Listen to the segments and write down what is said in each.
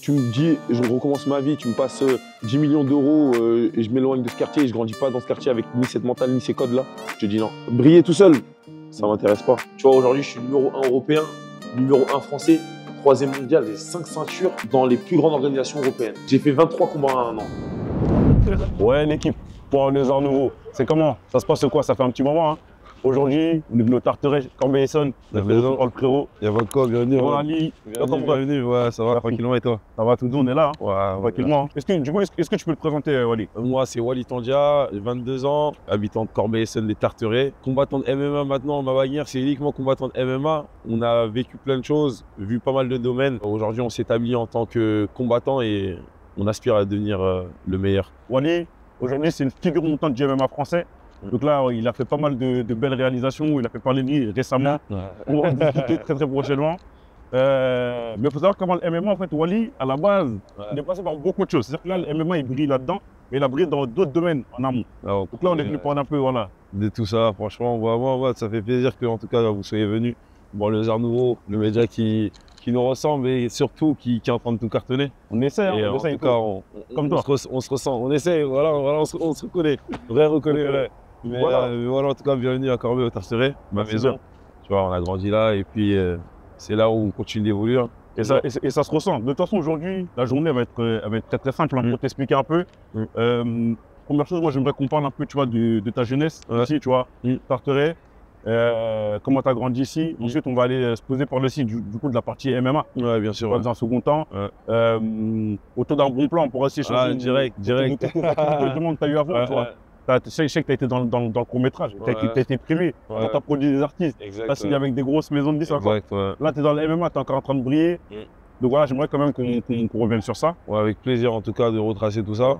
Tu me dis, je recommence ma vie, tu me passes 10 millions d'euros et je m'éloigne de ce quartier et je grandis pas dans ce quartier avec ni cette mentale ni ces codes-là. Je te dis non. Briller tout seul, ça m'intéresse pas. Tu vois, aujourd'hui, je suis numéro 1 européen, numéro 1 français, 3e mondial, j'ai 5 ceintures dans les plus grandes organisations européennes. J'ai fait 23 combats en un an. Ouais, l'équipe, pour les arts nouveaux, c'est comment? Ça se passe quoi? Ça fait un petit moment, hein. Aujourd'hui, on est venu au Tarteret, Corbeil-Essonnes, le frérot. Il y a quoi, bienvenue. Ali, Bienvenue, ouais, ça va, tranquillement et toi? Ça va tout doux, on est là, hein. Ouais, Tranquillement. Est-ce que tu peux te présenter, Wally? Moi, c'est Wally Tandia, j'ai 22 ans, habitant de Corbeil-Essonnes des Tarterets. Combattant de MMA maintenant, ma bannière, c'est uniquement combattant de MMA. On a vécu plein de choses, vu pas mal de domaines. Aujourd'hui, on s'établit en tant que combattant et on aspire à devenir le meilleur. Wally, aujourd'hui, c'est une figure montante du MMA français. Donc là, il a fait pas mal de belles réalisations, il a fait parler de lui récemment. Ouais. On va en discuter très prochainement. Mais il faut savoir comment le MMA, en fait, Wally, à la base, il est passé par beaucoup de choses. C'est-à-dire que là, le MMA, il brille là-dedans, mais il a brillé dans d'autres domaines en amont. Donc là, on est venu parler un peu, voilà. De tout ça, franchement, moi, ça fait plaisir que, en tout cas, vous soyez venus. Bon, les arts nouveaux, le média qui nous ressemble et surtout qui est en train de tout cartonner. On essaie, hein, on essaie. En tout cas, comme toi. On se ressent, on essaie, voilà, on se reconnaît. Vrai reconnaît, vrai. Mais voilà, en tout cas, bienvenue à Corbeil au Tarteret, ma maison. Tu vois, on a grandi là et puis c'est là où on continue d'évoluer. Hein. Et ça se ressent. De toute façon, aujourd'hui, la journée va être très simple, hein, pour t'expliquer un peu. Première chose, moi, j'aimerais qu'on parle un peu, tu vois, de ta jeunesse ici, tu vois, Tarteret. Comment tu as grandi ici. Ensuite, on va aller se poser par le site du coup de la partie MMA. Ouais, bien sûr. Dans un second temps. Autour d'un bon plan, on pourra aussi échanger. Direct. Tout le monde que tu as eu avant, tu vois. Je sais que tu as été dans le court-métrage, tu as été primé, tu as produit des artistes, tu as signé avec des grosses maisons de disques. Là, tu es dans le MMA, tu es encore en train de briller. Donc voilà, j'aimerais quand même qu'on revienne sur ça. Ouais, avec plaisir en tout cas de retracer tout ça.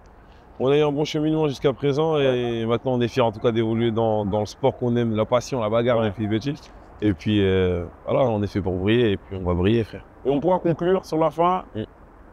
On a eu un bon cheminement jusqu'à présent et maintenant on est fiers en tout cas d'évoluer dans le sport qu'on aime, la passion, la bagarre, les filles bêtises. Et puis voilà, on est fait pour briller et puis on va briller, frère. Et on pourra conclure sur la fin.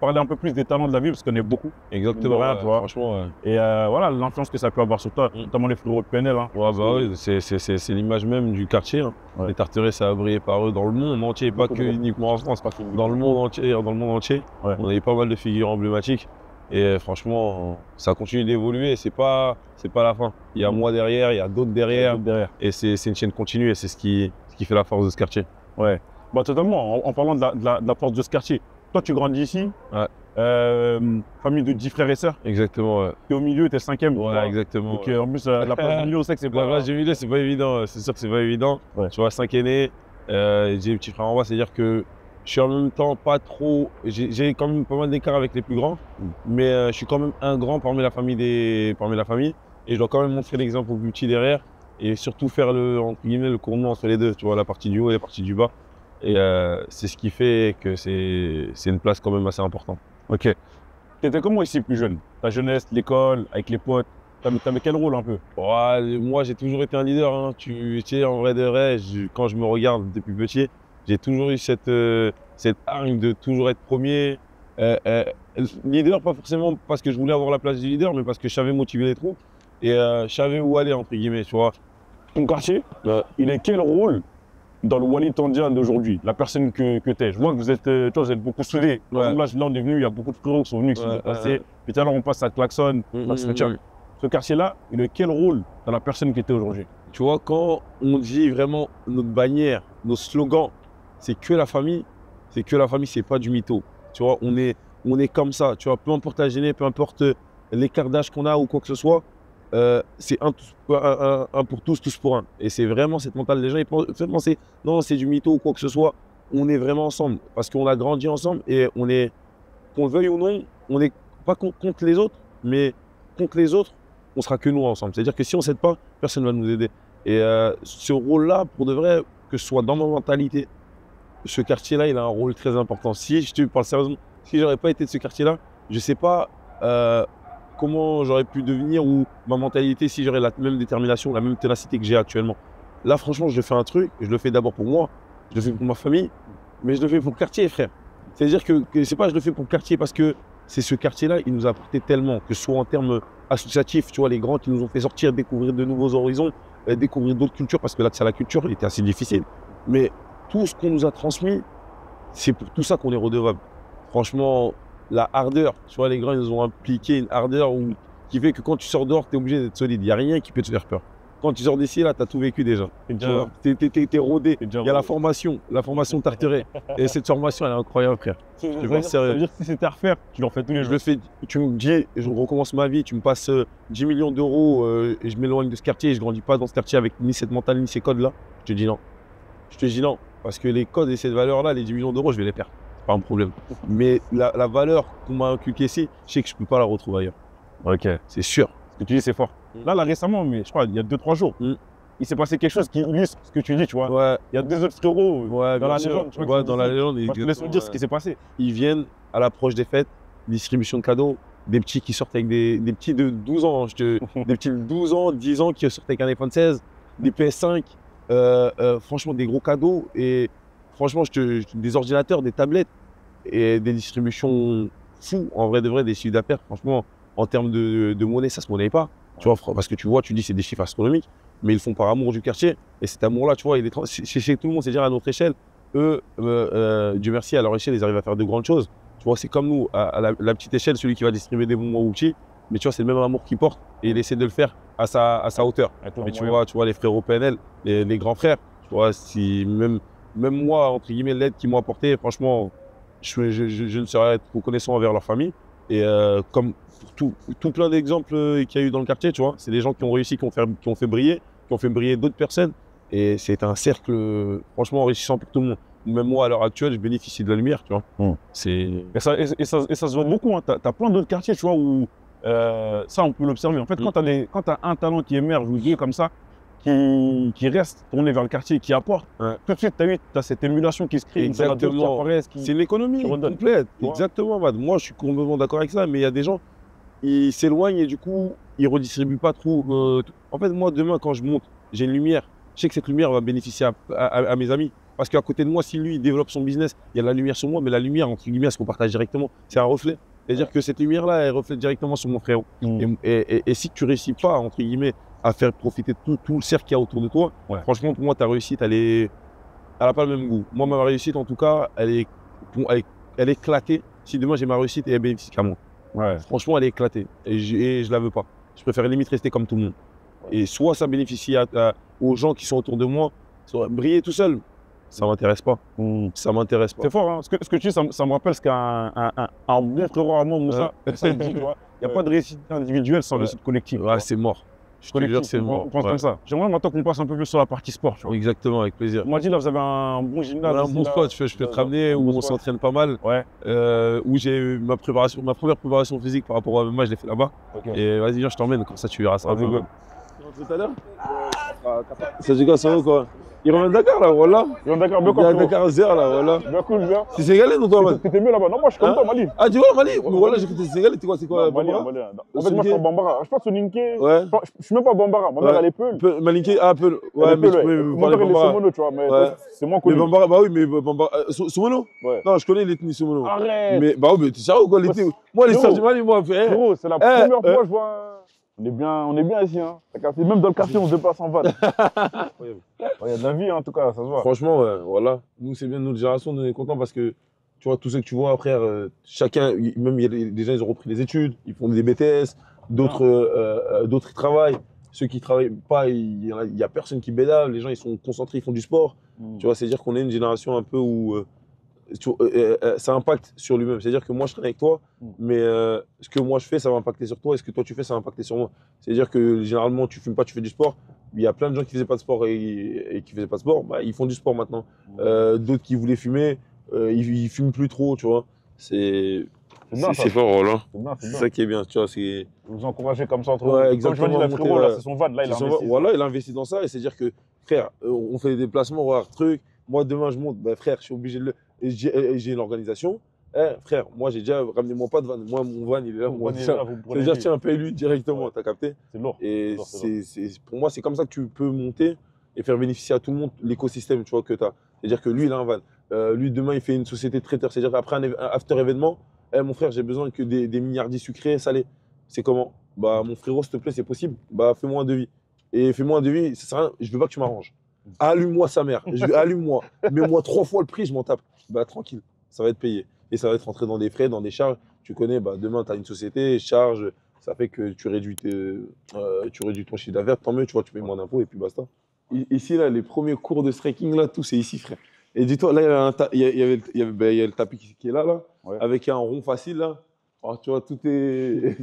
Parler un peu plus des talents de la ville parce qu'on est beaucoup. Exactement, franchement. Ouais. Et voilà, l'influence que ça peut avoir sur toi, notamment les frérots de PNL. Hein. Ouais, bah oui, c'est l'image même du quartier. Hein. Ouais. Les Tarterets, ça a brillé par eux dans le monde entier, pas que uniquement en France, dans le monde entier. Ouais. On a eu pas mal de figures emblématiques. Et franchement, ça continue d'évoluer. C'est pas la fin. Il y a moi derrière, il y a d'autres derrière. Et c'est une chaîne continue et c'est ce qui fait la force de ce quartier. Ouais. Bah, totalement. En parlant de la force de ce quartier. Toi, tu grandis ici, famille de 10 frères et sœurs. Exactement, ouais. Tu es au milieu, tu es 5e. Ouais, exactement. Donc, en plus, la place du milieu, on sait que c'est pas... La place du milieu, c'est pas évident. C'est sûr que c'est pas évident. Ouais. Tu vois, 5 aînés, j'ai des petits frères en bas, c'est-à-dire que je suis en même temps pas trop... J'ai quand même pas mal d'écart avec les plus grands, mais je suis quand même un grand parmi la famille. Et je dois quand même montrer l'exemple aux plus petits derrière et surtout faire entre guillemets, le courant entre les deux. Tu vois, la partie du haut et la partie du bas. Et c'est ce qui fait que c'est une place quand même assez importante. Ok. Tu étais comment ici plus jeune? Ta jeunesse, l'école, avec les potes, t'avais quel rôle un peu? Ouais, moi j'ai toujours été un leader. Hein. Tu sais, en vrai de vrai, quand je me regarde depuis petit, j'ai toujours eu cette hargne de toujours être premier. Leader, pas forcément parce que je voulais avoir la place du leader, mais parce que je savais motiver les troupes et je savais où aller, entre guillemets, tu vois. Ton quartier, il a quel rôle dans le Wally Tandia d'aujourd'hui, la personne que tu es? Je vois que vous êtes beaucoup soudés. Ouais. Là, on est venu, il y a beaucoup de frérots qui sont venus, qui sont passés. Puis tout à l'heure, on passe à Klaxon. Ce quartier-là, il a quel rôle dans la personne que tu es aujourd'hui? Tu vois, quand on dit vraiment notre bannière, nos slogans, c'est que la famille, c'est pas du mytho. Tu vois, on est comme ça. Tu vois, peu importe la gênée, peu importe l'écart d'âge qu'on a ou quoi que ce soit, c'est un pour tous, tous pour un. Et c'est vraiment cette mentale des gens. Ils pensent non, c'est du mytho ou quoi que ce soit. On est vraiment ensemble parce qu'on a grandi ensemble et on est, qu'on le veuille ou non, on n'est pas contre les autres, mais contre les autres, on sera que nous ensemble. C'est-à-dire que si on ne s'aide pas, personne ne va nous aider. Et ce rôle-là, pour de vrai, que ce soit dans ma mentalité, ce quartier-là, il a un rôle très important. Si je te parle sérieusement, si j'aurais pas été de ce quartier-là, je sais pas comment j'aurais pu devenir ou ma mentalité, si j'aurais la même détermination, la même ténacité que j'ai actuellement. Là, franchement, je fais un truc, je le fais d'abord pour moi, je le fais pour ma famille, mais je le fais pour le quartier, frère. C'est-à-dire que c'est pas je le fais pour le quartier parce que c'est ce quartier-là, il nous a apporté tellement, que ce soit en termes associatifs, tu vois, les grands qui nous ont fait sortir, découvrir de nouveaux horizons, découvrir d'autres cultures, parce que l'accès à la culture, il était assez difficile. Mais tout ce qu'on nous a transmis, c'est pour tout ça qu'on est redevable. Franchement, la ardeur. Tu vois, les grands, ils ont impliqué une ardeur qui fait que quand tu sors dehors, tu es obligé d'être solide. Il n'y a rien qui peut te faire peur. Quand tu sors d'ici, là, tu as tout vécu déjà. T'es rodé. Il y a la formation Tarteret. Et cette formation, elle est incroyable, frère. Ça veut dire que si c'était à refaire, tu l'en fais tous les jours. Je le fais, tu me dis, je recommence ma vie, tu me passes 10 millions d'euros et je m'éloigne de ce quartier et je grandis pas dans ce quartier avec ni cette mentale, ni ces codes-là. Je te dis non. Je te dis non. Parce que les codes et cette valeur-là, les 10 millions d'euros, je vais les perdre. C'est pas un problème. Mais la valeur qu'on m'a inculquée ici, je sais que je peux pas la retrouver ailleurs. Ok. C'est sûr. Ce que tu dis, c'est fort. Là, récemment, mais je crois, il y a 2-3 jours, il s'est passé quelque chose qui illustre ce que tu dis, tu vois. Ouais. Il y a 2 autres frérots dans la légende. Tu vois, Ouais, dans la légende. Laisse-nous dire ce qui s'est passé. Ils viennent à l'approche des fêtes, distribution de cadeaux, des petits qui sortent avec des petits de 12 ans, des petits de 12 ans, 10 ans qui sortent avec un iPhone 16, des PS5, franchement des gros cadeaux et franchement des ordinateurs, des tablettes et des distributions fous, en vrai de vrai, des chiffres d'affaires, franchement, en termes de monnaie, ça se monnaie pas. Tu vois, parce que tu vois, tu dis c'est des chiffres astronomiques, mais ils le font par amour du quartier. Et cet amour-là, tu vois, chez tout le monde, c'est-à-dire à notre échelle, eux, Dieu merci, à leur échelle, ils arrivent à faire de grandes choses. Tu vois, c'est comme nous, à la petite échelle, celui qui va distribuer des bonbons aux petits, mais tu vois, c'est le même amour qu'il porte et il essaie de le faire à sa hauteur. Mais tu vois, les frérots PNL, les grands frères, tu vois, si même moi, entre guillemets, l'aide qu'ils m'ont apporté, franchement, je ne saurais être reconnaissant envers leur famille. Et comme pour tout plein d'exemples qu'il y a eu dans le quartier, tu vois, c'est des gens qui ont réussi, qui ont fait briller d'autres personnes. Et c'est un cercle franchement enrichissant pour tout le monde. Même moi, à l'heure actuelle, je bénéficie de la lumière, tu vois. Et ça se voit beaucoup. Hein. Tu as plein d'autres quartiers, tu vois, où ça, on peut l'observer. En fait, quand tu as un talent qui émerge ou qui est comme ça, qui reste tourné vers le quartier, qui apporte, tout de suite, tu as cette émulation qui se crée. Exactement. C'est l'économie complète. Exactement, Mad. Moi, je suis complètement d'accord avec ça, mais il y a des gens, ils s'éloignent et du coup, ils ne redistribuent pas trop. En fait, moi, demain, quand je monte, j'ai une lumière. Je sais que cette lumière va bénéficier à mes amis. Parce qu'à côté de moi, si lui, il développe son business, il y a de la lumière sur moi, mais la lumière, entre guillemets, elle se partage directement. C'est un reflet. C'est-à-dire que cette lumière-là, elle reflète directement sur mon frérot. Et si tu ne réussis pas, entre guillemets, à faire profiter de tout le cercle qu'il y a autour de toi, franchement, pour moi, ta réussite, elle n'a pas le même goût. Moi, ma réussite, en tout cas, elle est éclatée. Si demain, j'ai ma réussite, elle bénéficie qu'à moi. Franchement, elle est éclatée. Et je la veux pas. Je préfère limite rester comme tout le monde. Et soit ça bénéficie aux gens qui sont autour de moi, soit briller tout seul. Ça m'intéresse pas. Ça m'intéresse pas. C'est fort, hein. Ce que tu dis, ça me rappelle ce qu'un bon frérot à moi, Moussa, il dit, tu vois. Il n'y a pas de réussite individuelle sans réussite collective. C'est mort. Je te jure, c'est mort. On pense comme ça. J'aimerais maintenant qu'on passe un peu plus sur la partie sport. Tu vois. Exactement, avec plaisir. On m'a dit, là, vous avez un bon gymnase. Un bon spot, je peux te ramener, où on s'entraîne pas mal. Où j'ai eu ma première préparation physique par rapport à MMA, je l'ai fait là-bas. Et vas-y, viens, je t'emmène, comme ça tu verras ça. Tout à l'heure ça dit quoi, ça va quoi? Ils reviennent de Dakar là, voilà. Ils reviennent de Dakar, bien Dakar 0 là, voilà. Bien cool, bien. C'est sénégalais non toi, man? T'étais mieux là-bas. Non, moi je suis comme toi, Mali. Ah, tu vois, Mali? Mais voilà, j'ai cru que t'étais sénégalais, t'es quoi? C'est quoi? Mali, Mali. En fait, moi je suis en Bambara. Je pense au Ninké. Ouais. Je suis même pas Bambara. Ma mère elle est Peul. Malinké, ah, Peul. Ouais, mais tu peux parler Bambara. Somono, tu vois, mais c'est moins connu. Mais Bambara, bah oui, mais Bambara. Somono? Ouais. Non, je connais l'ethnie Somono. Arrête! Mais bah oui, mais t'es sérieux quoi, l'ethnie? Moi, les stars du Mali, moi, frérot, c'est la première fois que je vois. On est bien ici, hein. Même dans le quartier, on se déplace en van. Il y a de la vie, en tout cas, ça se voit. Franchement, voilà. Nous, c'est bien notre génération, nous, on est contents parce que, tu vois, tous ceux que tu vois, frère, chacun, même il y a des gens, ils ont repris les études, ils font des BTS, d'autres ils travaillent. Ceux qui ne travaillent pas, il y a personne qui bédave, les gens, ils sont concentrés, ils font du sport. Tu vois, c'est-à-dire qu'on est une génération un peu où ça impacte sur lui-même. C'est-à-dire que moi, je traîne avec toi, mais ce que moi je fais, ça va impacter sur toi, et ce que toi tu fais, ça va impacter sur moi. C'est-à-dire que généralement, tu fumes pas, tu fais du sport. Il y a plein de gens qui faisaient pas de sport et qui faisaient pas de sport, bah, ils font du sport maintenant. D'autres qui voulaient fumer, ils fument plus trop, tu vois. C'est fort, voilà. C'est ça qui est bien, tu vois. Vous encouragez comme ça entre vous. Exactement. Comme je dis, la frérot, là, c'est son van, là, il a investi. Voilà, il a investi dans ça, et c'est-à-dire que, frère, on fait des déplacements, on va truc. Moi, demain, je monte, bah, frère, je suis obligé de le. J'ai une organisation. Frère, moi, j'ai déjà ramené mon pas de van. Moi, mon van, il est là. C'est-à-dire, tiens, paye-lui directement, t'as capté? C'est lourd. Et pour moi, c'est comme ça que tu peux monter et faire bénéficier à tout le monde l'écosystème, tu vois, que tu as. C'est-à-dire que lui, il a un van. Lui, demain, il fait une société de traiteur. C'est-à-dire qu'après un after événement, mon frère, j'ai besoin que des milliardiers sucrés, salés. C'est comment? Bah, mon frérot, s'il te plaît, c'est possible. Bah, fais-moi un devis. Et fais-moi un devis, ça sert à rien, je veux pas que tu m'arranges. Allume-moi sa mère, allume-moi. Mets-moi 3 fois le prix, je m'en tape. Bah, tranquille, ça va être payé. et ça va être rentré dans des frais, dans des charges. Tu connais, bah, demain, tu as une société, charge, ça fait que tu réduis ton chiffre d'affaires, tant mieux, tu vois, tu payes moins d'impôts et puis basta. Ici, là, les premiers cours de striking, là, tout, c'est ici, frère. Et dis-toi, là, il y a le tapis qui est là, Ouais. avec un rond facile, là. Alors, tu vois, tout est.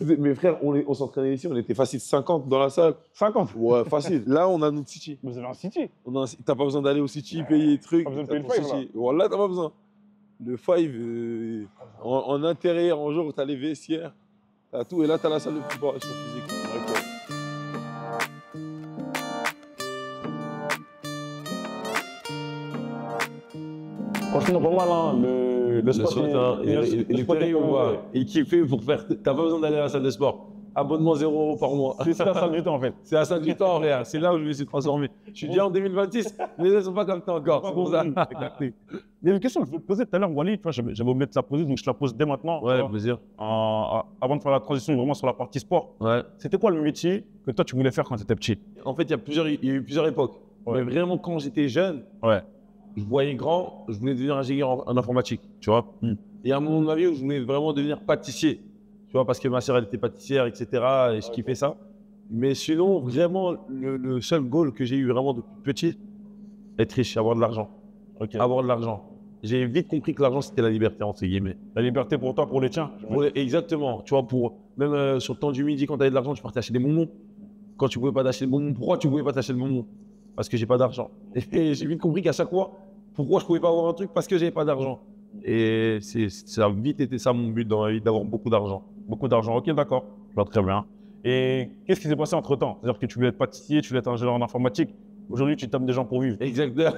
Mes frères, on s'entraînait ici, on était facile 50 dans la salle. 50. Ouais, facile. Là, on a notre City. Vous avez un City. T'as pas besoin d'aller au City, payer des trucs. Pas besoin de T'as payer le ton five, City. Voilà, t'as pas besoin. Le five, en intérieur, en jour, t'as les vestiaires, t'as tout. Et là, t'as la salle de préparation physique. D'accord. Franchement, pas mal, hein. Le sport, il est périlleux, et qui fait pour faire. T'as pas besoin d'aller à la salle de sport. Abonnement 0 € par mois. c'est la salle du temps, en fait. C'est la salle du temps, frère. C'est là où je me suis transformé. Je suis déjà en 2026, mais ils sont pas comme ça encore. C'est pour ça. Il y a une question que je voulais te poser tout à l'heure, Wally. Tu vois, j'avais oublié de te la poser, donc je te la pose dès maintenant. Ouais, tu vois. plaisir. Avant de faire la transition vraiment sur la partie sport, Ouais. c'était quoi le métier que toi tu voulais faire quand tu étais petit? En fait, il y a eu plusieurs époques. Ouais. Mais vraiment, quand j'étais jeune, Ouais. je voyais grand, je voulais devenir ingénieur en informatique, tu vois. Et à un moment de ma vie où je voulais vraiment devenir pâtissier, tu vois, parce que ma sœur, elle était pâtissière, etc. Et je kiffais ça. Mais sinon, vraiment, le seul goal que j'ai eu vraiment depuis petit, être riche, avoir de l'argent. Ok. Avoir de l'argent. J'ai vite compris que l'argent, c'était la liberté, entre guillemets. La liberté pour toi, pour les tiens. Exactement. Tu vois, même sur le temps du midi, quand tu avais de l'argent, tu partais acheter des bonbons. Quand tu pouvais pas t'acheter de bonbons, pourquoi tu pouvais pas t'acheter de bonbons? Parce que j'ai pas d'argent. Et j'ai vite compris qu'à chache fois, pourquoi je pouvais pas avoir un truc? Parce que j'avais pas d'argent. Et ça a vite été ça mon but dans la vie, d'avoir beaucoup d'argent. Beaucoup d'argent. Ok, d'accord. Je vois très bien. Et qu'est-ce qui s'est passé entre temps? C'est-à-dire que tu voulais être pâtissier, tu voulais être ingénieur en informatique. Aujourd'hui, tu tapes des gens pour vivre. Exactement.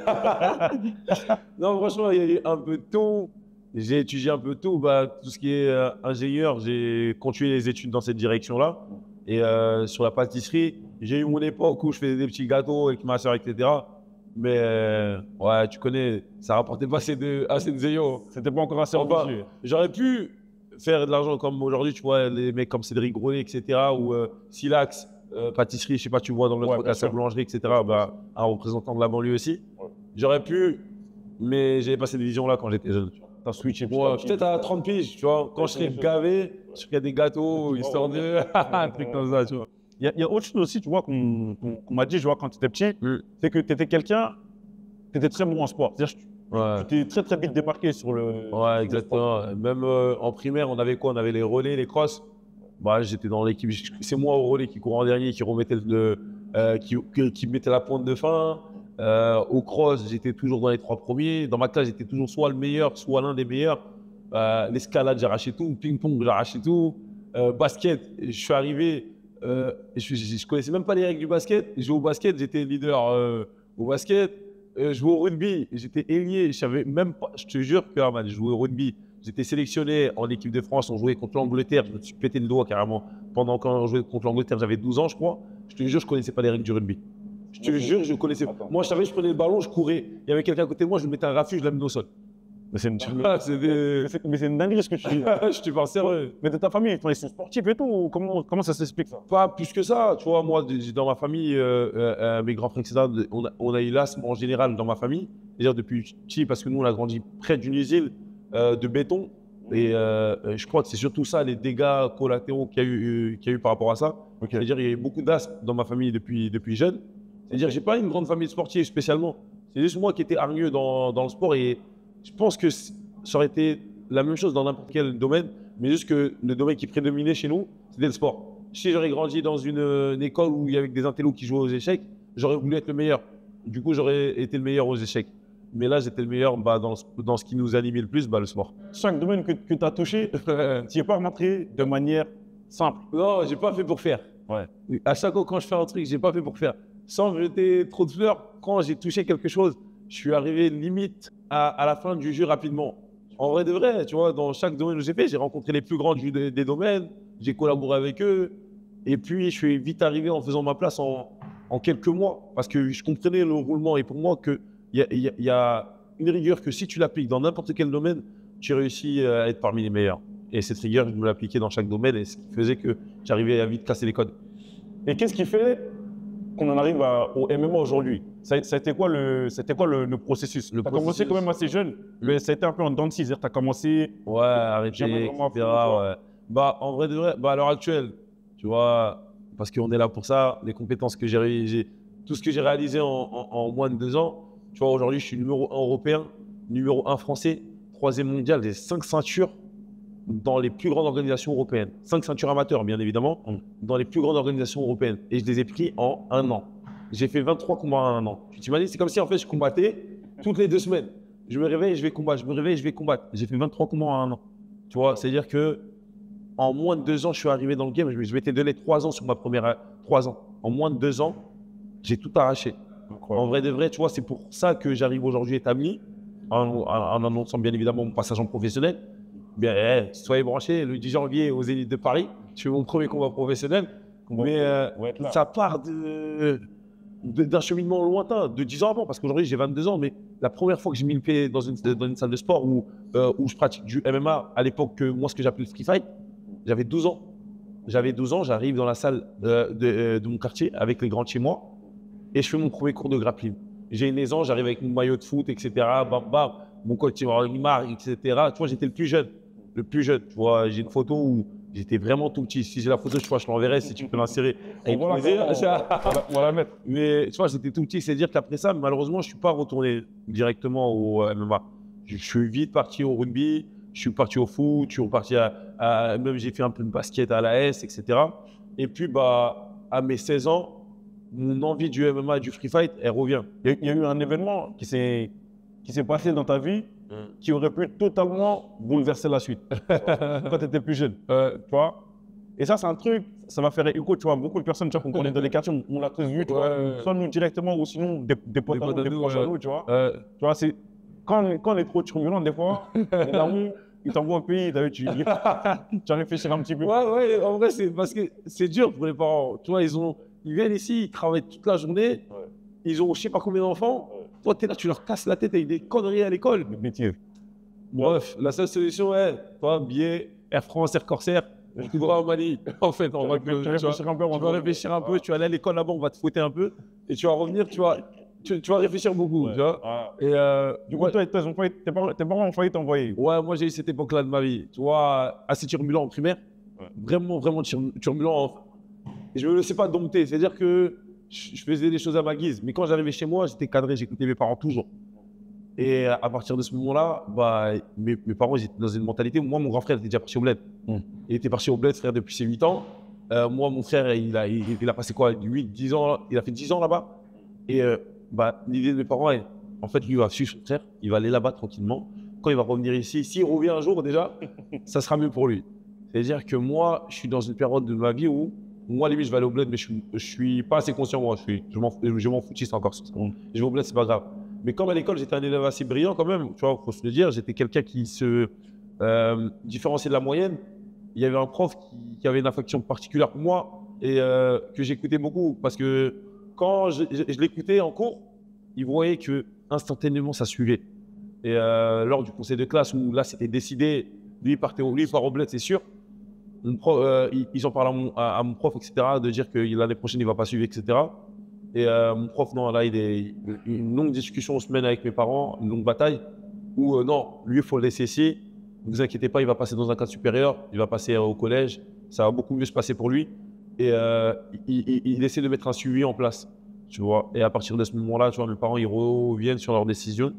Non, franchement, il y a eu un peu de tout. J'ai étudié un peu de tout. Bah, tout ce qui est ingénieur, j'ai continué les études dans cette direction-là. Et sur la pâtisserie, j'ai eu mon époque où je faisais des petits gâteaux avec ma soeur, etc. Mais ouais, tu connais, ça rapportait pas assez de zéyo. C'était pas encore assez Enfin, ambitieux. j'aurais pu faire de l'argent comme aujourd'hui, tu vois, les mecs comme Cédric Grolet, etc. ou Silax, pâtisserie, je sais pas, tu vois, dans le Ouais, truc bien à sa sûr. boulangerie, etc. Bah, un représentant de la banlieue aussi. Ouais. J'aurais pu, mais j'avais pas cette vision-là quand j'étais jeune. T'as switché. Ouais, peut-être à 30 piges, tu vois, quand je serais gavé, je ferais des gâteaux, histoire de. Un truc comme ça, tu vois. Il y a autre chose aussi, tu vois, qu'on m'a dit, je vois, quand tu étais petit, Mm. c'est que tu étais quelqu'un, tu étais très bon en sport. C'est-à-dire que Ouais. tu t'es très très vite démarqué sur le. Ouais, exactement. Même en primaire, on avait quoi? On avait les relais, les crosses. Bah, j'étais dans l'équipe. C'est moi au relais qui courait en dernier, qui remettait qui mettait la pointe de fin. Au cross, j'étais toujours dans les 3 premiers. Dans ma classe, j'étais toujours soit le meilleur, soit l'un des meilleurs. L'escalade, j'arrachais tout. Ping-pong, j'arrachais tout. Basket, je suis arrivé. Je connaissais même pas les règles du basket. Je jouais au basket, j'étais leader au basket. Je jouais au rugby, j'étais ailier. Je savais même pas. Je te jure que man, je jouais au rugby. J'étais sélectionné en équipe de France. On jouait contre l'Angleterre. Je me suis pété le doigt carrément. Pendant qu'on jouait contre l'Angleterre, j'avais 12 ans, je crois. Je te jure, je connaissais pas les règles du rugby. Je te jure, je connaissais pas. Attends. Moi, je savais, je prenais le ballon, je courais. Il y avait quelqu'un à côté de moi, je lui mettais un raffut, je l'amenais au sol. Mais c'est une, Ah, c'est des- mais c'est une dinguerie ce que tu dis. je te parle sérieux. Mais de ta famille, ils sont sportifs et tout, ou comment ça s'explique ça? Pas plus que ça, tu vois, moi, dans ma famille, mes grands frères, etc., on a eu l'asthme en général dans ma famille. C'est-à-dire depuis petit, parce que nous, on a grandi près d'une usine de béton. Et je crois que c'est surtout ça, les dégâts collatéraux qu'il y a eu par rapport à ça. Ok. C'est-à-dire il y a eu beaucoup d'asthme dans ma famille depuis jeune. C'est-à-dire j'ai pas une grande famille sportive spécialement. C'est juste moi qui étais hargneux dans le sport. Et je pense que ça aurait été la même chose dans n'importe quel domaine. Mais juste que le domaine qui prédominait chez nous, c'était le sport. Si j'aurais grandi dans une école où il y avait des intellos qui jouaient aux échecs, j'aurais voulu être le meilleur. Du coup, j'aurais été le meilleur aux échecs. Mais là, j'étais le meilleur dans ce qui nous animait le plus, le sport. 5 domaines que tu as touchés, tu n'y es pas rentré de manière simple. Non, j'ai pas fait pour faire. Ouais. À chaque fois, quand je fais un truc, j'ai pas fait pour faire. Sans me jeter trop de fleurs, quand j'ai touché quelque chose, je suis arrivé limite à la fin du jeu rapidement. En vrai de vrai, tu vois, dans chaque domaine que j'ai fait, j'ai rencontré les plus grands des domaines, j'ai collaboré avec eux. Et puis, je suis vite arrivé en faisant ma place en quelques mois. Parce que je comprenais le roulement. Et pour moi, il y a une rigueur que si tu l'appliques dans n'importe quel domaine, tu réussis à être parmi les meilleurs. Et cette rigueur, je me l'appliquais dans chaque domaine, et ce qui faisait que j'arrivais à vite casser les codes. Et qu'est-ce qui fait qu'on en arrive au MMA aujourd'hui, ça a été quoi le processus? Tu as commencé quand même assez jeune, mais ça a été un peu en dents de scie. Tu as commencé. Ouais, arrêter, etc. Ouais. Bah, en vrai de vrai, bah, à l'heure actuelle, tu vois, parce qu'on est là pour ça, les compétences que j'ai réalisées, tout ce que j'ai réalisé en moins de 2 ans, tu vois, aujourd'hui, je suis numéro 1 européen, numéro 1 français, 3e mondial, j'ai 5 ceintures dans les plus grandes organisations européennes. 5 ceintures amateurs, bien évidemment, dans les plus grandes organisations européennes. Et je les ai pris en 1 an. J'ai fait 23 combats en 1 an. Tu t'imagines, c'est comme si en fait je combattais toutes les 2 semaines. Je me réveille et je vais combattre, je me réveille et je vais combattre. J'ai fait 23 combats en 1 an. Tu vois, c'est-à-dire que en moins de 2 ans, je suis arrivé dans le game. Je m'étais donné 3 ans sur ma première 3 ans. En moins de 2 ans, j'ai tout arraché. En vrai de vrai, tu vois, c'est pour ça que j'arrive aujourd'hui établi, en annonçant bien évidemment mon passage en professionnel. Bien, soyez branchés, le 10 janvier aux Zénith de Paris, je fais mon premier combat professionnel. Mais ça part d'un cheminement lointain, de 10 ans avant, parce qu'aujourd'hui j'ai 22 ans, mais la première fois que j'ai mis le pied dans une salle de sport où je pratique du MMA, à l'époque, moi ce que j'appelais le free fight, j'avais 12 ans. J'avais 12 ans, j'arrive dans la salle de mon quartier avec les grands de chez moi et je fais mon premier cours de grappling. J'ai une aisance, j'arrive avec mon maillot de foot, etc. Bam, bam, mon coach il marque, etc. Tu vois, j'étais le plus jeune. Le plus jeune, tu vois, j'ai une photo où j'étais vraiment tout petit. Si j'ai la photo, je l'enverrai si tu peux l'insérer. On va la mettre. Mais tu vois, j'étais tout petit, c'est-à-dire qu'après ça, malheureusement, je ne suis pas retourné directement au MMA. Je suis vite parti au rugby, je suis parti au foot, je suis reparti même j'ai fait un peu de basket à la S, etc. Et puis, bah, à mes 16 ans, mon envie du MMA et du free fight, elle revient. Il y a eu un événement qui s'est passé dans ta vie qui aurait pu totalement bouleverser la suite quand tu étais plus jeune. Tu vois. Et ça, c'est un truc, ça va faire écho, tu vois, beaucoup de personnes qu'on connaît dans les quartiers, on l'a tous vu, tu vois, soit nous directement ou sinon des potes à nous, des proches à nous, tu vois. Tu vois, c'est quand on est trop turbulent, des fois, les darons, ils t'envoient au pays, tu vas réfléchir un petit peu. Ouais, en vrai, c'est parce que c'est dur pour les parents. Tu vois, ils viennent ici, ils travaillent toute la journée, ils ont je sais pas combien d'enfants. Toi, tu es là, tu leur casses la tête avec des conneries à l'école. Des bêtises. Bref, la seule solution est, toi, billet, Air France, Air Corsair, tu vas au Mali. En fait, tu vas réfléchir un peu, tu vas aller à l'école là-bas, on va te fouetter un peu, et tu vas revenir, tu vas réfléchir beaucoup. Tu vois. Et du coup, toi, tes parents ont failli t'envoyer. Ouais, moi j'ai eu cette époque-là de ma vie. Tu vois, assez turbulent en primaire. Vraiment, vraiment turbulent. Et je me laissais pas dompter. C'est-à-dire que je faisais des choses à ma guise. Mais quand j'arrivais chez moi, j'étais cadré, j'écoutais mes parents toujours. Et à partir de ce moment-là, bah, mes parents ils étaient dans une mentalité où moi, mon grand frère était déjà parti au bled. Il était parti au bled, frère, depuis ses 8 ans. Moi, mon frère, il a passé quoi, 8, 10 ans, il a fait 10 ans là-bas. Et bah, l'idée de mes parents est, en fait, lui, il va suivre son frère, il va aller là-bas tranquillement. Quand il va revenir ici, s'il revient un jour déjà, ça sera mieux pour lui. C'est-à-dire que moi, je suis dans une période de ma vie où, moi, limite, je vais aller au bled, mais je suis pas assez conscient, moi. Je m'en foutiste encore. Je vais au bled, c'est pas grave. Mais comme à l'école, j'étais un élève assez brillant quand même, tu vois, faut se le dire, j'étais quelqu'un qui se différenciait de la moyenne. Il y avait un prof qui avait une affection particulière pour moi et que j'écoutais beaucoup parce que quand je l'écoutais en cours, il voyait que instantanément ça suivait. Et lors du conseil de classe où là c'était décidé, lui il part au bled, c'est sûr. Ils en parlent à mon prof, etc., de dire que l'année prochaine il va pas suivre, etc. Et mon prof, non, là, une longue discussion en semaine avec mes parents, une longue bataille, où non, lui, il faut le laisser ici. Ne vous inquiétez pas, il va passer dans un cadre supérieur, il va passer au collège, ça va beaucoup mieux se passer pour lui. Et il essaie de mettre un suivi en place, tu vois. Et à partir de ce moment-là, tu vois, mes parents, ils reviennent sur leurs décisions.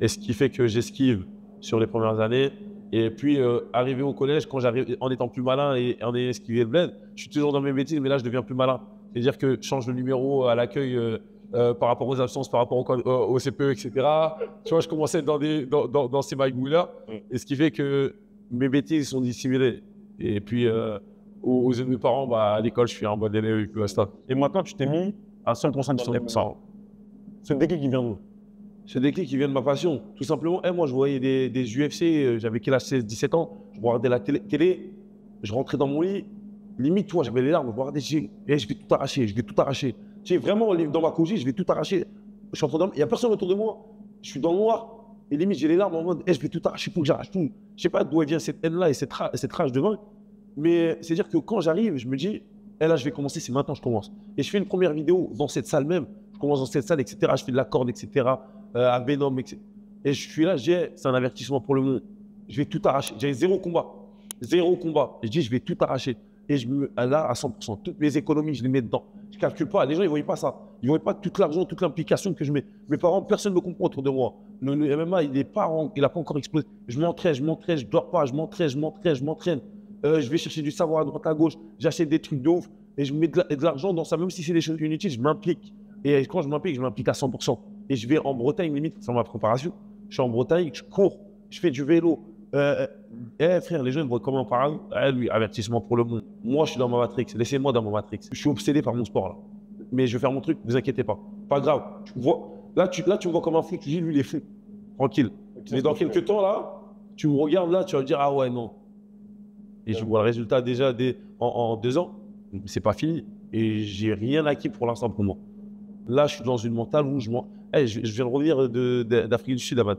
Et ce qui fait que j'esquive sur les premières années. Et puis, arrivé au collège, quand j'arrive, en étant plus malin et en ayant esquivé le bled, je suis toujours dans mes bêtises, mais là, je deviens plus malin. C'est-à-dire que je change le numéro à l'accueil par rapport aux absences, par rapport au CPE, etc. Tu vois, je commençais à être dans ces magouilles-là. Et ce qui fait que mes bêtises sont dissimulées. Et puis, aux yeux de mes parents, bah, à l'école, je suis un bon élève. Et maintenant, tu t'es mis à 100% sur les parents. Ce déclic qui vient d'où? Ce déclic qui vient de ma passion. Tout simplement, moi, je voyais des UFC, j'avais quel âge, 16, 17 ans. Je regardais la télé, je rentrais dans mon lit. Limite, toi, j'avais les larmes, je vais tout arracher, je vais tout arracher. Tu sais, vraiment, dans ma couche, je vais tout arracher. Je suis en train de... Il n'y a personne autour de moi. Je suis dans le noir. Et limite, j'ai les larmes en mode, je vais tout arracher pour que j'arrache tout. Je sais pas d'où vient cette haine-là et cette rage de vaincre. Mais c'est-à-dire que quand j'arrive, je me dis, Et là, je vais commencer, c'est maintenant que je commence. Et je fais une première vidéo dans cette salle même. Je commence dans cette salle, etc. Je fais de la corde, etc. À Venom, etc. Et je suis là, je dis, c'est un avertissement pour le monde. Je vais tout arracher. J'avais 0 combat. 0 combat. Je dis, je vais tout arracher. Et je me, là, à 100%, toutes mes économies, je les mets dedans. Je ne calcule pas. Les gens, ils ne voyaient pas ça. Ils ne voyaient pas tout l'argent, toute l'implication que je mets. Mes parents, personne ne me comprend autour de moi. Le MMA, il n'a pas encore explosé. Je m'entraîne, je ne dors pas, je m'entraîne. Je vais chercher du savoir à droite, à gauche. J'achète des trucs de ouf. Et je mets de l'argent dans ça. Même si c'est des choses inutiles, je m'implique. Et quand je m'implique à 100%. Et je vais en Bretagne, limite, sans ma préparation. Je suis en Bretagne, je cours, je fais du vélo. Frère, les gens ils me voient comme un parent. Lui, avertissement pour le monde. Moi, je suis dans ma matrix. Laissez-moi dans ma matrix. Je suis obsédé par mon sport là. Mais je vais faire mon truc, ne vous inquiétez pas. Pas grave. Tu vois, là, tu me vois comme un fou. Tu dis, lui, il est fou. Tranquille. Mais dans quelques temps là, tu me regardes là, tu vas me dire, ah ouais, non. Et je vois le résultat déjà en 2 ans. C'est pas fini. Et j'ai rien acquis pour l'instant pour moi. Là, je suis dans une mentale où je viens de revenir d'Afrique du Sud, Ahmad.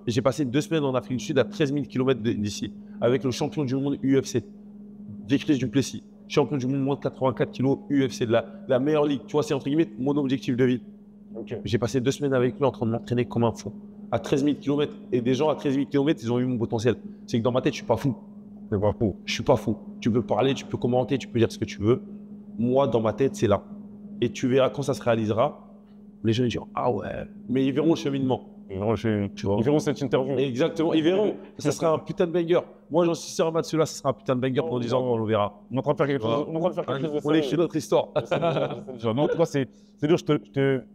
J'ai passé 2 semaines en Afrique du Sud à 13 000 km d'ici, avec le champion du monde UFC, Chris du Plessis, champion du monde moins de 84 kg UFC, de la meilleure ligue. Tu vois, c'est entre guillemets mon objectif de vie. Okay. J'ai passé 2 semaines avec lui en train de m'entraîner comme un fou, à 13 000 km. Et des gens à 13 000 km, ils ont eu mon potentiel. C'est que dans ma tête, je suis pas fou. Je suis pas fou. Tu peux parler, tu peux commenter, tu peux dire ce que tu veux. Moi, dans ma tête, c'est là. Et tu verras quand ça se réalisera, les gens ils diront ah ouais, mais ils verront le cheminement. Ils verront cette interview. Exactement, ils verront. Ça sera un putain de banger. Moi, j'en suis sûr, Ahmad, celui-là, ça sera un putain de banger pendant 10 ans, on le verra. On est en train de faire quelque chose. On est chez notre histoire. Non, en tout cas, c'est dur,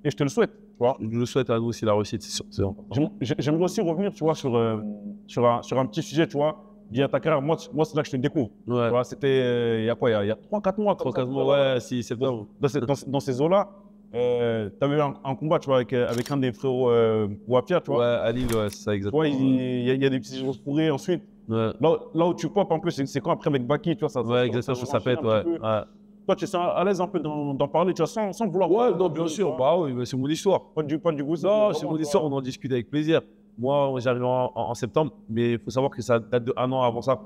et je te le souhaite. Tu vois. Je le souhaite à nous aussi la réussite, c'est sûr. J'aimerais aussi revenir, tu vois, sur un petit sujet, tu vois. Via ta carrière, moi c'est là que je te découvre. Ouais. C'était il y a quoi, il y a 3-4 mois. 3-4 mois, ouais, si, c'est bon. Dans ces eaux-là, tu avais eu un combat, tu vois, avec un des frérots Wapia, tu vois. Ouais, à Lille, ouais, c'est ça, exactement. Tu vois, il y a des petits jours pourris ensuite. Ouais. Là où tu popes un peu, c'est quand après avec Baki, tu vois, ça. Ouais, exactement, ça pète, ouais. Toi, tu es à l'aise un peu d'en parler, tu vois, sans vouloir. Ouais, non, bien sûr, bah oui, c'est mon histoire. Pas du goût. Non, c'est mon histoire, on en discute avec plaisir. Moi, j'arrive en septembre, mais il faut savoir que ça date de 1 an avant ça.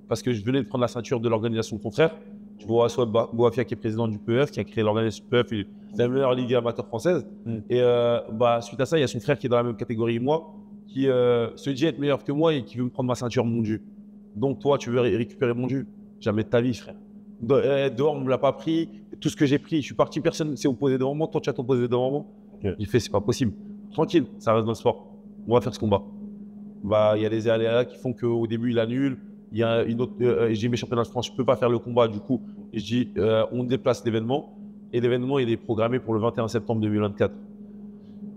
Parce que je venais de prendre la ceinture de l'organisation Contraire. Tu vois, soit Bouafia qui est président du PEF, qui a créé l'organisation PEF, la meilleure ligue amateur française. Et suite à ça, il y a son frère qui est dans la même catégorie que moi, qui se dit être meilleur que moi et qui veut me prendre ma ceinture, mon Dieu. Donc toi, tu veux récupérer mon Dieu? Jamais de ta vie, frère. Dehors, on ne me l'a pas pris. Tout ce que j'ai pris, je suis parti, personne ne s'est opposé devant moi. Toi, tu as opposé devant moi. Okay. J'ai fait, c'est pas possible. Tranquille, ça reste dans le sport. On va faire ce combat. Il y a des aléas qui font qu'au début, il annule. Il y a une autre. Je dis, mes championnats de France, je ne peux pas faire le combat. Du coup, je dis, on déplace l'événement. Et l'événement, il est programmé pour le 21 septembre 2024.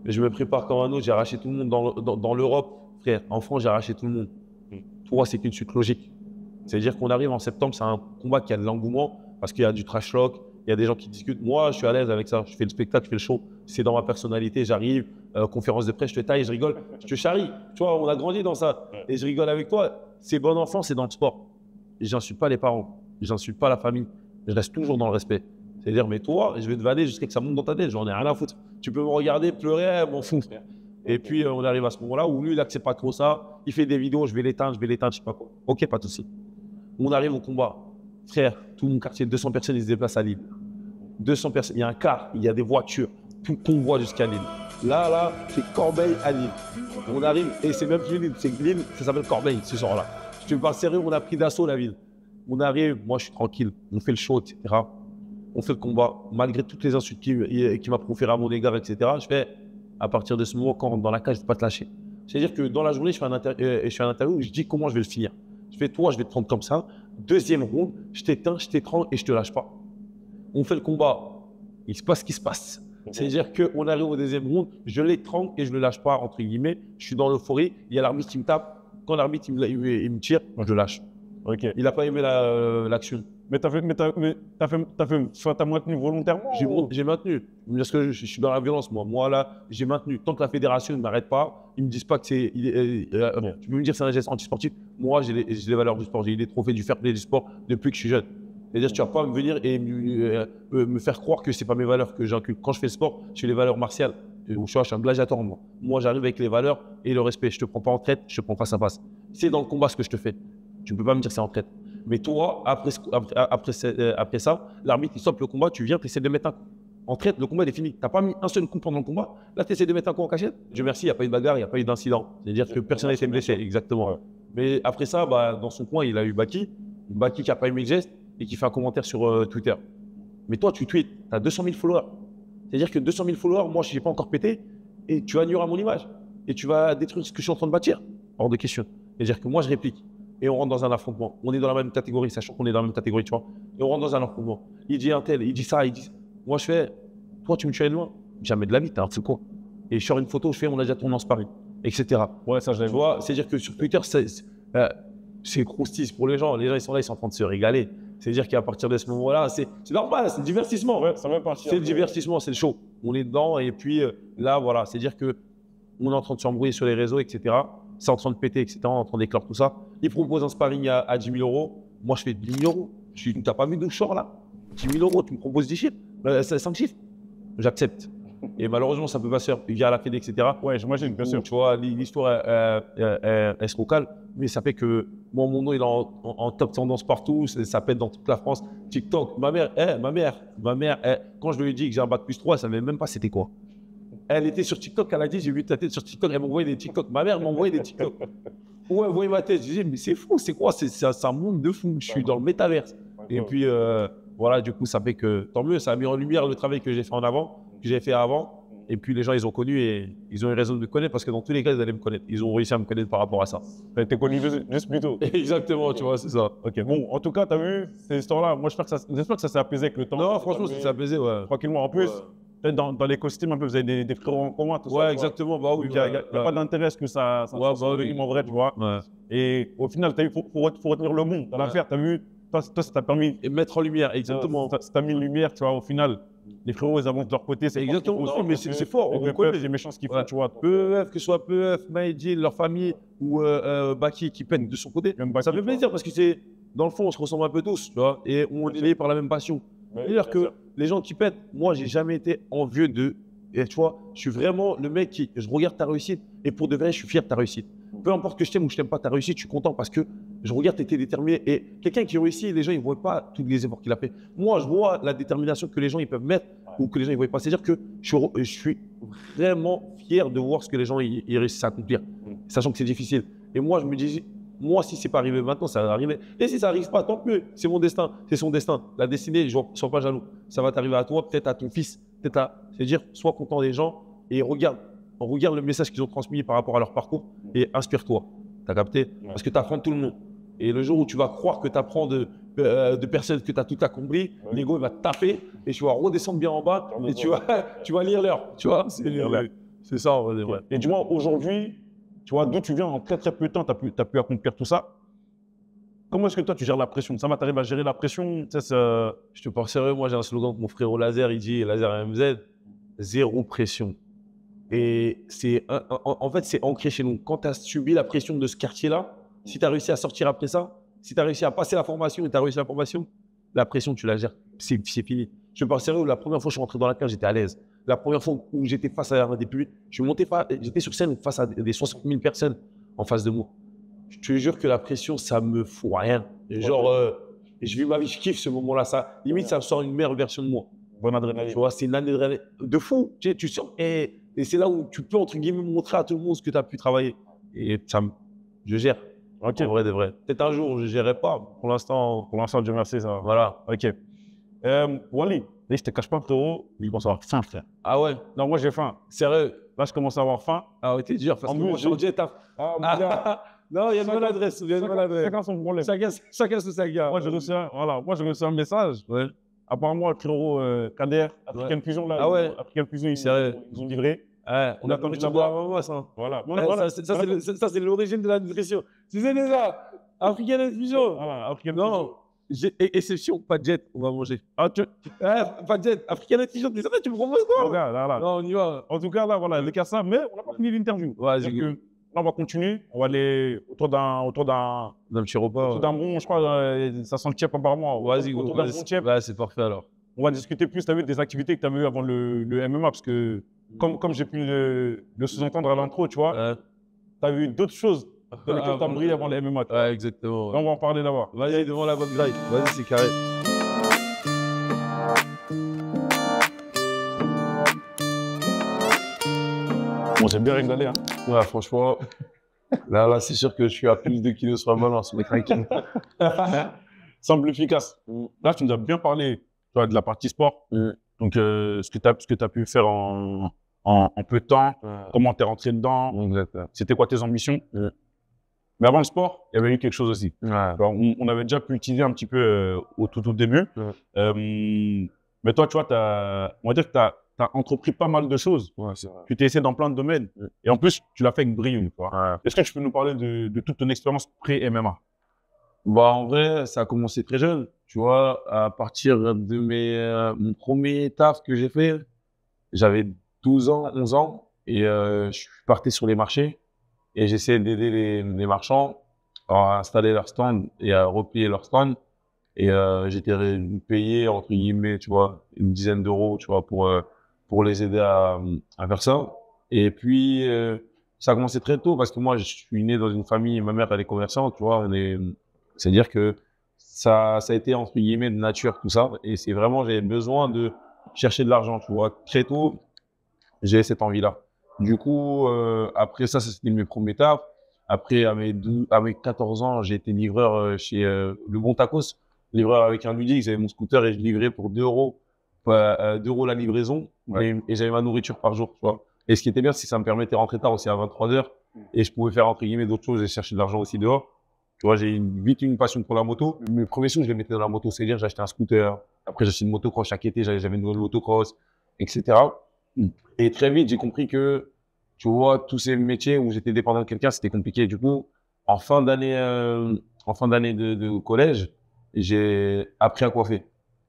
Et je me prépare comme un autre. J'ai arraché tout le monde dans l'Europe. Frère, en France, j'ai arraché tout le monde. Toi, c'est qu'une suite logique. C'est-à-dire qu'on arrive en septembre, c'est un combat qui a de l'engouement parce qu'il y a du trash talk, il y a des gens qui discutent. Moi, je suis à l'aise avec ça. Je fais le spectacle, je fais le show. C'est dans ma personnalité. J'arrive, conférence de presse, je te taille, je rigole, je te charrie. Tu vois, on a grandi dans ça. Et je rigole avec toi. C'est bon enfant, c'est dans le sport. Et j'insulte pas les parents. J'insulte pas la famille. Je reste toujours dans le respect. C'est-à-dire, mais toi, je vais te vanner jusqu'à que ça monte dans ta tête. J'en ai rien à foutre. Tu peux me regarder, pleurer, m'en fous. Et puis, on arrive à ce moment-là où lui, il n'accepte pas trop ça. Il fait des vidéos, je vais l'éteindre, je sais pas quoi. Ok, pas de souci. On arrive au combat. Frère, tout mon quartier, 200 personnes, ils se déplacent à Lille. 200 personnes, il y a un car, il y a des voitures, tout convoi jusqu'à Lille. Là, c'est Corbeil à Lille. On arrive, et c'est même plus Lille, c'est Lille, ça s'appelle Corbeil ce soir-là. Je te parle sérieux, on a pris d'assaut la ville. On arrive, moi je suis tranquille, on fait le show, etc. On fait le combat, malgré toutes les insultes qu'il m'a proférées à mon égard, etc. Je fais, à partir de ce moment, quand on rentre dans la cage, je ne vais pas te lâcher. C'est-à-dire que dans la journée, je fais un interview où je dis comment je vais le finir. Je fais, toi, je vais te prendre comme ça. Deuxième round, je t'éteins, je t'étrangle et je te lâche pas. On fait le combat, il se passe ce qui se passe. C'est-à-dire qu'on arrive au deuxième round, je l'étrangle et je le lâche pas, entre guillemets. Je suis dans l'euphorie, il y a l'arbitre qui me tape. Quand l'arbitre il me tire, moi je le lâche. Okay. Il n'a pas aimé l'action. Mais t'as maintenu volontairement? J'ai maintenu. Parce que je suis dans la violence, moi. Moi, là, j'ai maintenu. Tant que la fédération ne m'arrête pas, ils ne me disent pas que c'est. Tu peux me dire que c'est un geste antisportif. Moi, j'ai les valeurs du sport. J'ai les trophées du fair play du sport depuis que je suis jeune. C'est-à-dire que tu ne vas pas me venir et me faire croire que ce n'est pas mes valeurs que j'inculque. Quand je fais le sport, je fais les valeurs martiales. Je suis un gladiateur, moi. Moi, j'arrive avec les valeurs et le respect. Je ne te prends pas en traite, je te prends face à face. C'est dans le combat ce que je te fais. Tu ne peux pas me dire que c'est en traite. Mais toi, après ça, l'arbitre, il stoppe le combat, tu viens, tu essaies de mettre un coup. En traite, le combat est fini. Tu n'as pas mis un seul coup pendant le combat. Là, tu essaies de mettre un coup en cachette. Dieu merci, il n'y a pas eu de bagarre, il n'y a pas eu d'incident. C'est-à-dire que personne n'a été blessé. Exactement. Ouais. Mais après ça, dans son coin, il a eu Baki. Baki qui n'a pas aimé le geste et qui fait un commentaire sur Twitter. Mais toi, tu tweets, tu as 200 000 followers. C'est-à-dire que 200 000 followers, moi, je n'ai pas encore pété et tu annuleras mon image. Et tu vas détruire ce que je suis en train de bâtir. Hors de question. C'est-à-dire que moi, je réplique. Et on rentre dans un affrontement. On est dans la même catégorie, sachant qu'on est dans la même catégorie, tu vois. Et on rentre dans un affrontement. Il dit un tel, il dit ça, il dit ça. Moi, je fais, toi, tu me tues loin. Jamais de la vie, t'as un fou quoi. Et je sors une photo, je fais, on a déjà tourné en sparring, etc. Ouais, ça, je Tu vois, c'est-à-dire que sur Twitter, c'est croustille pour les gens. Les gens, ils sont là, ils sont en train de se régaler. C'est-à-dire qu'à partir de ce moment-là, c'est normal, c'est le divertissement. Ouais, ça va partir. C'est le divertissement, c'est le show. On est dedans et puis là, voilà, c'est-à-dire que on est en train de s'embrouiller sur les réseaux, etc. C'est en train de péter, etc. On est en train d'éclore tout ça. Ils proposent un sparring à 10 000 euros. Moi, je fais 10 000 euros. T'as pas vu d'où je sors là? 10 000 euros, tu me proposes 10 chiffres, 5 chiffres. J'accepte. Et malheureusement, ça peut pas se faire via la Fédé, etc. Ouais, j'imagine, bien sûr. Tu vois, l'histoire, elle se recale. Mais ça fait que moi, mon nom, il est en top tendance partout. Ça pète dans toute la France. TikTok, ma mère, quand je lui ai dit que j'ai un bac plus 3, elle savait même pas c'était quoi. Elle était sur TikTok, elle a dit, j'ai vu ta tête sur TikTok, elle m'envoyait des TikTok. Ma mère m'envoyait des TikTok. Ouais, elle voyait ma tête. Je disais, mais c'est fou, c'est quoi? C'est un monde de fou. Je suis dans le métaverse. Et puis, voilà, du coup, ça fait que tant mieux, ça a mis en lumière le travail que j'ai fait en avant, que j'ai fait avant. Et puis, les gens, ils ont connu et ils ont eu raison de me connaître parce que dans tous les cas, ils allaient me connaître. Ils ont réussi à me connaître par rapport à ça. T'as été connu juste plus tôt. Exactement, tu vois, c'est ça. Ok, bon, en tout cas, t'as vu ces histoires-là. Moi, j'espère que ça s'est apaisé avec le temps. Non, franchement, ça s'est apaisé, ouais. Tranquillement. En plus, peut-être dans l'écosystème, un peu, vous avez des frérots en commun, tout ça. Ouais, exactement. Bah oui, Il n'y a pas d'intérêt à ce que ça en vrai, tu vois. Ouais. Et au final, tu as vu, faut retenir le bon dans l'affaire. Tu as vu, toi, ça t'a permis. Et mettre en lumière, exactement. Ça t'a mis une lumière, tu vois, au final. Les frérots, ils avancent de leur côté. C'est exactement. Non, mais c'est fort. On reconnaît les méchants qui font, tu vois. PEF, que ce soit PEF, Maïdine, leur famille ou Baki qui peinent de son côté. Ça fait plaisir parce que c'est, dans le fond, on se ressemble un peu tous, tu vois. Et on est liés par la même passion. C'est-à-dire que les gens qui pètent, moi, j'ai jamais été envieux d'eux. Et tu vois, je suis vraiment le mec qui, je regarde ta réussite et pour de vrai, je suis fier de ta réussite. Peu importe que je t'aime ou je t'aime pas ta réussite, je suis content parce que je regarde, tu étais déterminé. Et quelqu'un qui réussit, les gens, ils ne voient pas tous les efforts qu'il a fait. Moi, je vois la détermination que les gens ils peuvent mettre ou que les gens ne voient pas. C'est-à-dire que je suis vraiment fier de voir ce que les gens ils réussissent à accomplir, sachant que c'est difficile. Et moi, je me dis, moi, si c'est pas arrivé maintenant, ça va arriver. Et si ça n'arrive pas, tant mieux. C'est mon destin, c'est son destin. La destinée, je ne sois pas jaloux. Ça va t'arriver à toi, peut-être à ton fils, peut-être à. C'est-à-dire, sois content des gens et regarde le message qu'ils ont transmis par rapport à leur parcours et inspire-toi. T'as capté? Parce que tu apprends de tout le monde. Et le jour où tu vas croire que tu apprends de personnes que tu as tout accompli, l'ego il va te taper et tu vas redescendre bien en bas et tu vas lire l'heure. Tu vois? C'est ça, en vrai. Et dis-moi, aujourd'hui, tu vois, d'où tu viens en très très peu de temps, tu as pu accomplir tout ça. Comment est-ce que toi tu gères la pression? Ça va, t'arrives à gérer la pression? Je te parle sérieux, moi j'ai un slogan que mon frère Laser, il dit, Laser MZ, zéro pression. Et en fait, c'est ancré chez nous. Quand tu as subi la pression de ce quartier-là, si tu as réussi à sortir après ça, si tu as réussi à passer la formation et tu as réussi la formation, la pression, tu la gères. C'est fini. Je te parle sérieux, la première fois que je suis rentré dans la cage, j'étais à l'aise. La première fois où j'étais face à des publics, j'étais sur scène face à des 60 000 personnes en face de moi. Je te jure que la pression, ça me fout rien. Et genre, je vis ma vie, je kiffe ce moment-là. Ça, limite, ça me sort une meilleure version de moi. Bonne adrénaline. Tu vois, c'est une adrénaline de fou. Tu sens, et c'est là où tu peux, entre guillemets, montrer à tout le monde ce que tu as pu travailler. Et je gère. Ok. En vrai de vrai. Peut-être un jour, je ne gérerai pas. Pour l'instant, Dieu merci, ça va. Voilà. Ok. Wally, je te cache pas, frérot, je commence à avoir faim, frère. Ah ouais? Non, moi j'ai faim. Sérieux? Là, je commence à avoir faim. Ah ouais, t'es dur. Parce En que moi, plus, j'ai ta... Non, il y a une bonne adresse. Chacun son problème. Chacun sous sa gare. Moi, j'ai reçu un message. Ouais. Apparemment, le frérot Kader, African Fusion, là. Ah ouais? African Fusion, Sérieux? ils ont livré. Ouais, on a attendu de boire avant moi, ça. Voilà. Ça, c'est l'origine de la nutrition. Tu sais déjà, African Fusion. Voilà, African Non, exception, pas de jet, on va manger. Ah, pas de jet, African Fusion, tu me proposes quoi? Regarde, là. Non, on y va. En tout cas, là, voilà, le cas ça, mais on n'a pas fini l'interview. Vas-y. Là, on va continuer. On va aller autour d'un petit repas. autour d'un bon, je crois, ça sent le tiep apparemment. Vas-y, autour d'un bon tiep. Ouais, c'est parfait alors. On va discuter plus, tu as vu, des activités que tu as vues avant le MMA, parce que comme j'ai pu le sous-entendre à l'intro, tu vois, tu as vu d'autres choses dans lequel tu as brillé avant les MMA. Ouais, exactement. On va en parler d'abord. Vas-y, devant la bonne graille. Vas-y, c'est carré. Bon, j'ai bien régalé. Hein. Ouais, franchement, là, c'est sûr que je suis à plus de kilos sur la balance, mais tranquille. Semble efficace. Là, tu nous as bien parlé tu vois, de la partie sport. Donc, ce que tu as pu faire en peu de temps, comment tu es rentré dedans, c'était quoi tes ambitions. Mais avant le sport, il y avait eu quelque chose aussi. Alors, on avait déjà pu utiliser un petit peu au tout début. Mais toi, tu vois, on va dire que tu as entrepris pas mal de choses. Ouais, c'est vrai. Tu t'es essayé dans plein de domaines. Et en plus, tu l'as fait avec brio. Est-ce que tu peux nous parler de toute ton expérience pré-MMA? Bah, en vrai, ça a commencé très jeune. Tu vois, à partir de mon premier taf que j'ai fait, j'avais 12 ans, 11 ans, et je partais sur les marchés et j'essayais d'aider les marchands à installer leur stand et à replier leur stand. Et j'étais payé, entre guillemets, tu vois, une dizaine d'euros, tu vois, pour les aider à faire ça. Et puis, ça a commencé très tôt parce que moi, je suis né dans une famille, ma mère, elle est commerçante, tu vois, c'est-à-dire que ça a été, entre guillemets, de nature, tout ça. Et c'est vraiment, j'avais besoin de chercher de l'argent, tu vois. Très tôt, j'ai cette envie-là. Du coup, après ça c'était mes premiers tafs. Après, à mes 14 ans, j'ai été livreur chez Le Bon Tacos. Livreur avec un Ludix, j'avais mon scooter et je livrais pour 2 euros, 2 euros la livraison. Et j'avais ma nourriture par jour, tu vois. Et ce qui était bien, c'est que ça me permettait de rentrer tard aussi à 23 heures. Et je pouvais faire, entre guillemets, d'autres choses et chercher de l'argent aussi dehors. Tu vois, j'ai vite une passion pour la moto. Mes premiers sous, je les mettais dans la moto. C'est-à-dire, j'ai acheté un scooter. Après, j'ai acheté une motocross chaque été. J'avais une nouvelle motocross, etc. Et très vite, j'ai compris que, tu vois, tous ces métiers où j'étais dépendant de quelqu'un, c'était compliqué. Du coup, en fin d'année de collège, j'ai appris à coiffer.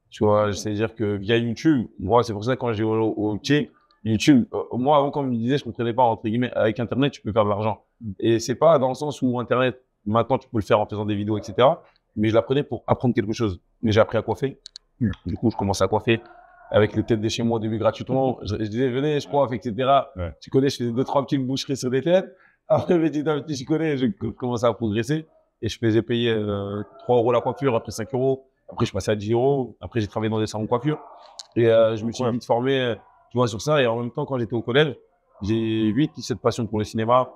Tu vois, c'est-à-dire que via YouTube, moi, c'est pour ça que quand j'ai au pied, YouTube, moi, avant, quand on me disait, je comprenais pas, entre guillemets, avec Internet, tu peux faire de l'argent. Et c'est pas dans le sens où Internet, maintenant, tu peux le faire en faisant des vidéos, etc. Mais je l'apprenais pour apprendre quelque chose. Mais j'ai appris à coiffer. Du coup, je commence à coiffer avec les têtes de chez moi au début gratuitement. Je disais, venez, je coiffe, etc. Ouais. Tu connais, je faisais 2-3 petites boucheries sur des têtes. Après, petit à petit, je connais, je commençais à progresser. Et je faisais payer 3 euros la coiffure, après 5 euros. Après, je passais à 10 euros. Après, j'ai travaillé dans des salons de coiffure. Et je me suis vite formé, tu vois, sur ça. Et en même temps, quand j'étais au collège, j'ai vite eu cette passion pour le cinéma,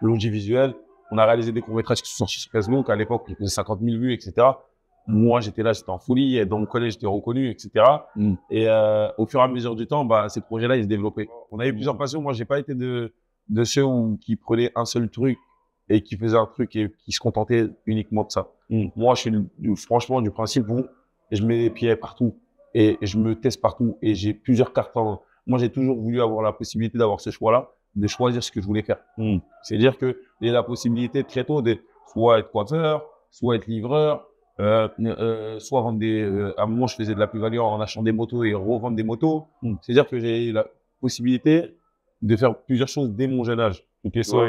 l'audiovisuel. On a réalisé des courts-métrages qui sont sortis sur Facebook. À l'époque, ils faisaient 50 000 vues, etc. Moi, j'étais là, j'étais en folie. Et dans mon collège, j'étais reconnu, etc. Et au fur et à mesure du temps, bah, ces projets-là, ils se développaient. On avait plusieurs passions. Moi, j'ai pas été de ceux qui prenaient un seul truc et qui faisaient un truc et qui se contentaient uniquement de ça. Moi, je suis franchement du principe où je mets les pieds partout et je me teste partout et j'ai plusieurs cartes en main. Moi, j'ai toujours voulu avoir la possibilité d'avoir ce choix-là, de choisir ce que je voulais faire. C'est-à-dire que j'ai la possibilité très tôt de soit être coiffeur, soit être livreur, soit vendre à un moment, je faisais de la plus-value en achetant des motos et revendre des motos. C'est-à-dire que j'ai la possibilité de faire plusieurs choses dès mon jeune âge. Okay, so,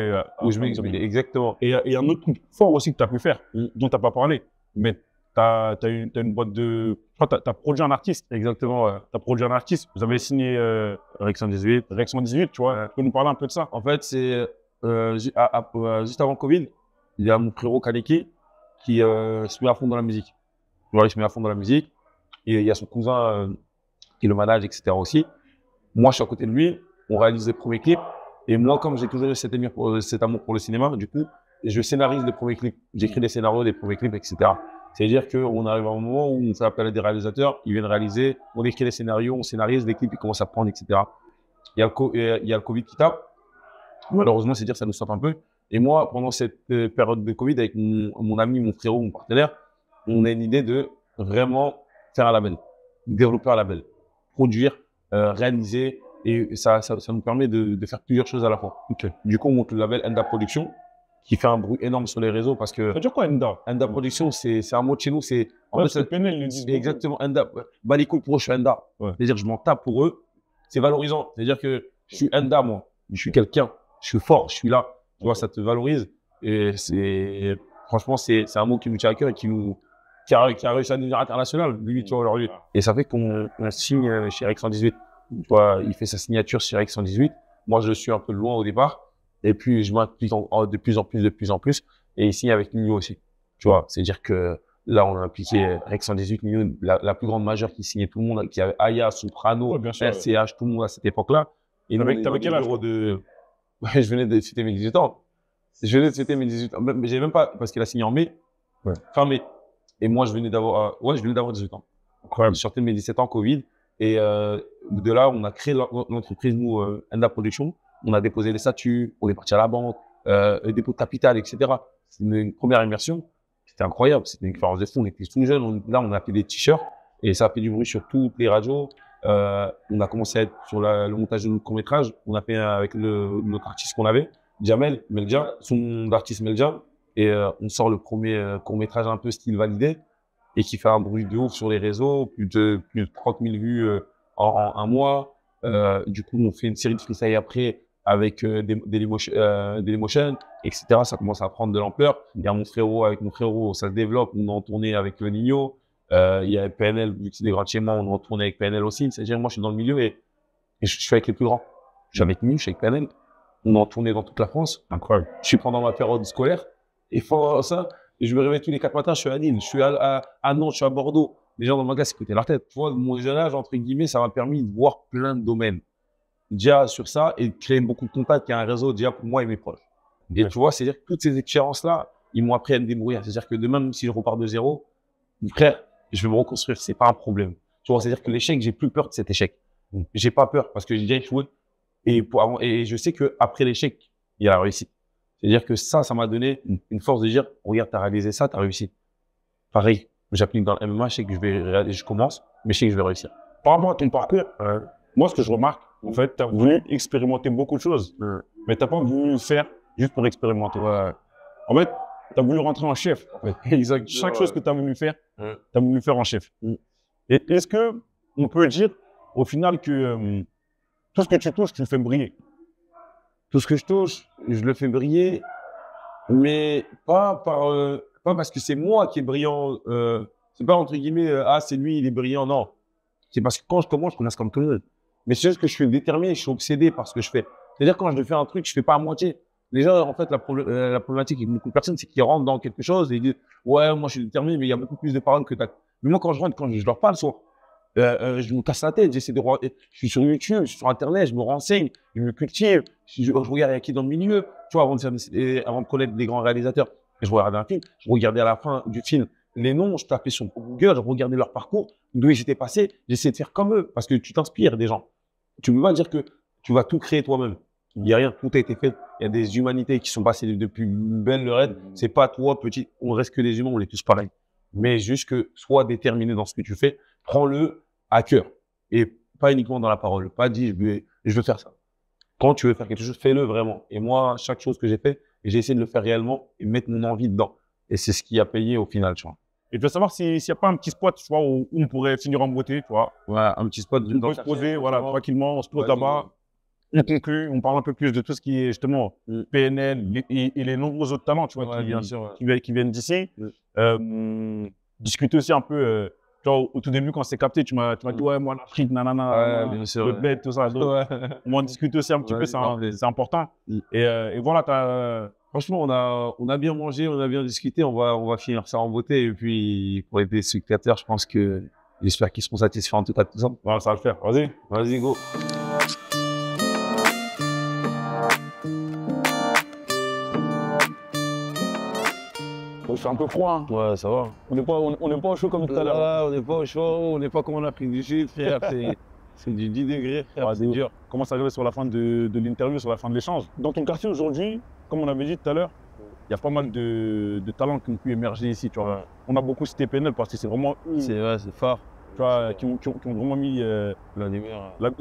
où je m'exprime. Exactement. Et un autre truc fort aussi que tu as pu faire, dont tu n'as pas parlé, mais tu as une boîte de. Je crois que tu as produit un artiste. Exactement. Tu as produit un artiste. Vous avez signé Rex 118. Rex 118, tu vois. Tu peux nous parler un peu de ça? En fait, c'est juste avant le Covid, il y a mon frérot Kaneki qui se met à fond dans la musique. Il se met à fond dans la musique. Et il y a son cousin qui le manage, etc. aussi. Moi, je suis à côté de lui. On réalise les premiers clips. Et moi, comme j'ai toujours eu cet amour pour le cinéma, du coup, je scénarise les premiers clips. J'écris des scénarios des premiers clips, etc. C'est-à-dire qu'on arrive à un moment où on fait appel à des réalisateurs, ils viennent réaliser, on écrit les scénarios, on scénarise, les clips, ils commencent à prendre, etc. Il y a le Covid qui tape. Malheureusement, c'est dire que ça nous stoppe un peu. Et moi, pendant cette période de Covid, avec mon ami, mon frérot, mon partenaire, on a une idée de vraiment faire un label, développer un label, produire, réaliser. Et ça nous permet de faire plusieurs choses à la fois. Du coup, on monte le label Enda Production, qui fait un bruit énorme sur les réseaux parce que. Ça veut dire quoi, Enda? Enda Production, c'est un mot de chez nous. C'est en fait, c'est PNL, ils le disent. Exactement, Enda. Bah, les couilles pour eux, je suis Enda. C'est-à-dire, je m'en tape pour eux. C'est valorisant. C'est-à-dire que je suis Enda, moi. Je suis quelqu'un. Je suis fort. Je suis là. Tu vois, ça te valorise. Et franchement, c'est un mot qui nous tient à cœur et qui a réussi à devenir international, lui, tu vois, aujourd'hui. Et ça fait qu'on signe chez Rex 118. Tu vois, il fait sa signature chez Rex 118. Moi, je suis un peu loin au départ. Et puis, je m'implique de plus en plus, de plus en plus. Et ici, avec Nino aussi. Tu vois, c'est-à-dire que là, on a impliqué Rec 118, Nino, la plus grande majeure qui signait tout le monde, qui avait Aya, Soprano, Ouais, bien sûr, RCH, tout le monde à cette époque-là. Et nous, T'avais quel âge, toi Ouais, je venais de fêter mes 18 ans. Je venais de fêter mes 18 ans. Mais j'ai même pas, parce qu'il a signé en mai. Ouais. Fin mai. Et moi, je venais d'avoir 18 ans. Incroyable. Je sortais de mes 17 ans, Covid. Et de là, on a créé l'entreprise, nous, Enda Production. On a déposé les statuts, on est parti à la banque, dépôt de capital, etc. C'est une première immersion. C'était incroyable. C'était une expérience de fou. On était tout jeunes. Là, on a fait des t-shirts et ça a fait du bruit sur toutes les radios. On a commencé à être sur le montage de notre court-métrage. On a fait avec notre artiste qu'on avait, Jamel Melja, son artiste Melja. Et on sort le premier court-métrage un peu style validé et qui fait un bruit de ouf sur les réseaux, plus de 30 000 vues en un mois. Du coup, on fait une série de freestyle après avec Dailymotion, etc. Ça commence à prendre de l'ampleur. Il y a avec mon frérot, ça se développe. On est en tournée avec le Nino. Il y a PNL, vu que c'est des grands de chez moi, on est en tournée avec PNL aussi. C'est-à-dire, moi, je suis dans le milieu et je suis avec les plus grands. Je suis avec Nino, je suis avec PNL. On est en tournée dans toute la France. Incroyable. Je suis pendant ma période scolaire. Et pendant ça, je me réveille tous les 4 matins, je suis à Lille, je suis à Nantes, je suis à Bordeaux. Les gens dans le magasin s'écoutaient leur tête. Tu vois, mon jeune âge, entre guillemets, ça m'a permis de voir plein de domaines. Déjà sur ça et de créer beaucoup de contacts, il y a un réseau déjà pour moi et mes proches. Et tu vois, c'est-à-dire que toutes ces expériences-là, ils m'ont appris à me débrouiller. C'est-à-dire que demain, même si je repars de zéro, frère, je vais me reconstruire, c'est pas un problème. Tu vois, c'est-à-dire que l'échec, j'ai plus peur de cet échec. J'ai pas peur parce que j'ai déjà échoué. Et je sais qu'après l'échec, il y a la réussite. C'est-à-dire que ça m'a donné une force de dire, regarde, t'as réalisé ça, t'as réussi. Pareil, j'applique dans le MMA, je sais que je commence, mais je sais que je vais réussir. Par rapport à ton parcours, moi, ce que je remarque, en fait, tu as voulu expérimenter beaucoup de choses, mais tu n'as pas voulu le faire juste pour expérimenter. Ouais. En fait, tu as voulu rentrer en chef. En fait. Exactement. Chaque chose que tu as voulu faire, tu as voulu faire en chef. Et est-ce qu'on peut dire, au final, que tout ce que tu touches, tu le fais briller? Tout ce que je touche, je le fais briller, mais pas parce que c'est moi qui est brillant. C'est pas entre guillemets, c'est lui, il est brillant. Non. C'est parce que quand je commence comme tout le monde. Mais c'est juste que je suis déterminé, je suis obsédé par ce que je fais. C'est-à-dire quand je fais un truc, je fais pas à moitié. Les gens, en fait, la problématique avec beaucoup de personnes, c'est qu'ils rentrent dans quelque chose et ils disent, ouais, moi je suis déterminé, mais il y a beaucoup plus de paroles que t'as. Mais moi, quand je leur parle, soit, je me casse la tête, je suis sur YouTube, je suis sur Internet, je me renseigne, je me cultive, je regarde il y a qui dans le milieu. Tu vois, avant de connaître des grands réalisateurs, je regardais un film, je regardais à la fin du film les noms, je tapais sur Google, je regardais leur parcours, d'où ils étaient passés, j'essayais de faire comme eux, parce que tu t'inspires des gens. Tu ne peux pas dire que tu vas tout créer toi-même. Il n'y a rien, tout a été fait. Il y a des humanités qui sont passées depuis belle lurette. C'est pas toi, petit, on reste que des humains, on est tous pareils. Mais juste que sois déterminé dans ce que tu fais, prends-le à cœur. Et pas uniquement dans la parole. Pas dit, je veux faire ça. Quand tu veux faire quelque chose, fais-le vraiment. Et moi, chaque chose que j'ai fait, j'ai essayé de le faire réellement et mettre mon envie dedans. Et c'est ce qui a payé au final, tu vois. Et je veux savoir s'il n'y a pas un petit spot, tu vois, où on pourrait finir en beauté, tu vois. Ouais, un petit spot. On peut se poser, voilà, tranquillement, on se pose là-bas, on conclut, on parle un peu plus de tout ce qui est justement PNL et les nombreux autres talents, tu vois, qui viennent d'ici. Discuter aussi un peu, tu vois, au tout début, quand c'est capté, tu m'as dit, ouais, moi, l'Afrique, nanana, bien sûr, le bled, tout ça. Donc, on en discute aussi un petit peu, c'est important. Et voilà, franchement, on a bien mangé, on a bien discuté, on va finir ça en beauté. Et puis, pour les spectateurs, je pense que j'espère qu'ils seront satisfaits en tout cas de tout ça. Voilà, ça va le faire. Vas-y. Vas-y, go. Il fait un peu froid. Hein. Ouais, ça va. On n'est pas au chaud comme tout à l'heure. On n'est pas au chaud, on n'est pas comme en Afrique du Sud, frère. C'est du 10 degrés, frère. Ouais, c'est dur. On commence à arriver sur la fin de l'interview, sur la fin de l'échange. Dans ton quartier aujourd'hui, comme on avait dit tout à l'heure, il y a pas mal de talents qui ont pu émerger ici. Tu vois. On a beaucoup cité PNL parce que c'est vraiment eux. C'est vrai, c'est fort. Tu vois, qui ont vraiment mis la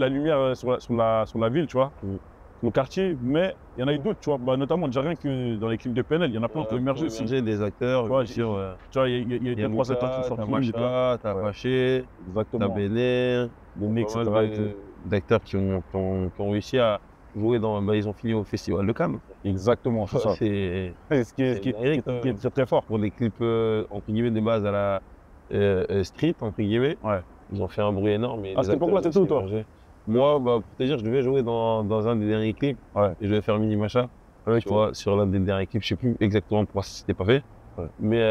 lumière sur la ville, tu vois. Le quartier, mais il y en a eu d'autres, tu vois, notamment déjà rien que dans les clips de PNL, il y en a plein qui ont émergé aussi. Des acteurs, bien sûr. Tu vois, il y a eu 3 acteurs qui sont sortis. T'as Fâché, t'as Béné, d'acteurs qui ont réussi à jouer ils ont fini au Festival de Cannes. Exactement, c'est ça. C'est ce qui est très très fort. Pour les clips, entre guillemets, de base à la street, entre guillemets. Ouais. Ils ont fait un bruit énorme. C'était pourquoi c'était toi? Moi, pour te dire, je devais jouer dans un des derniers clips. Ouais. Et je devais faire Mini Macha. Tu vois, sur l'un des dernières équipes, je sais plus exactement pourquoi ça s'était pas fait. Ouais. Mais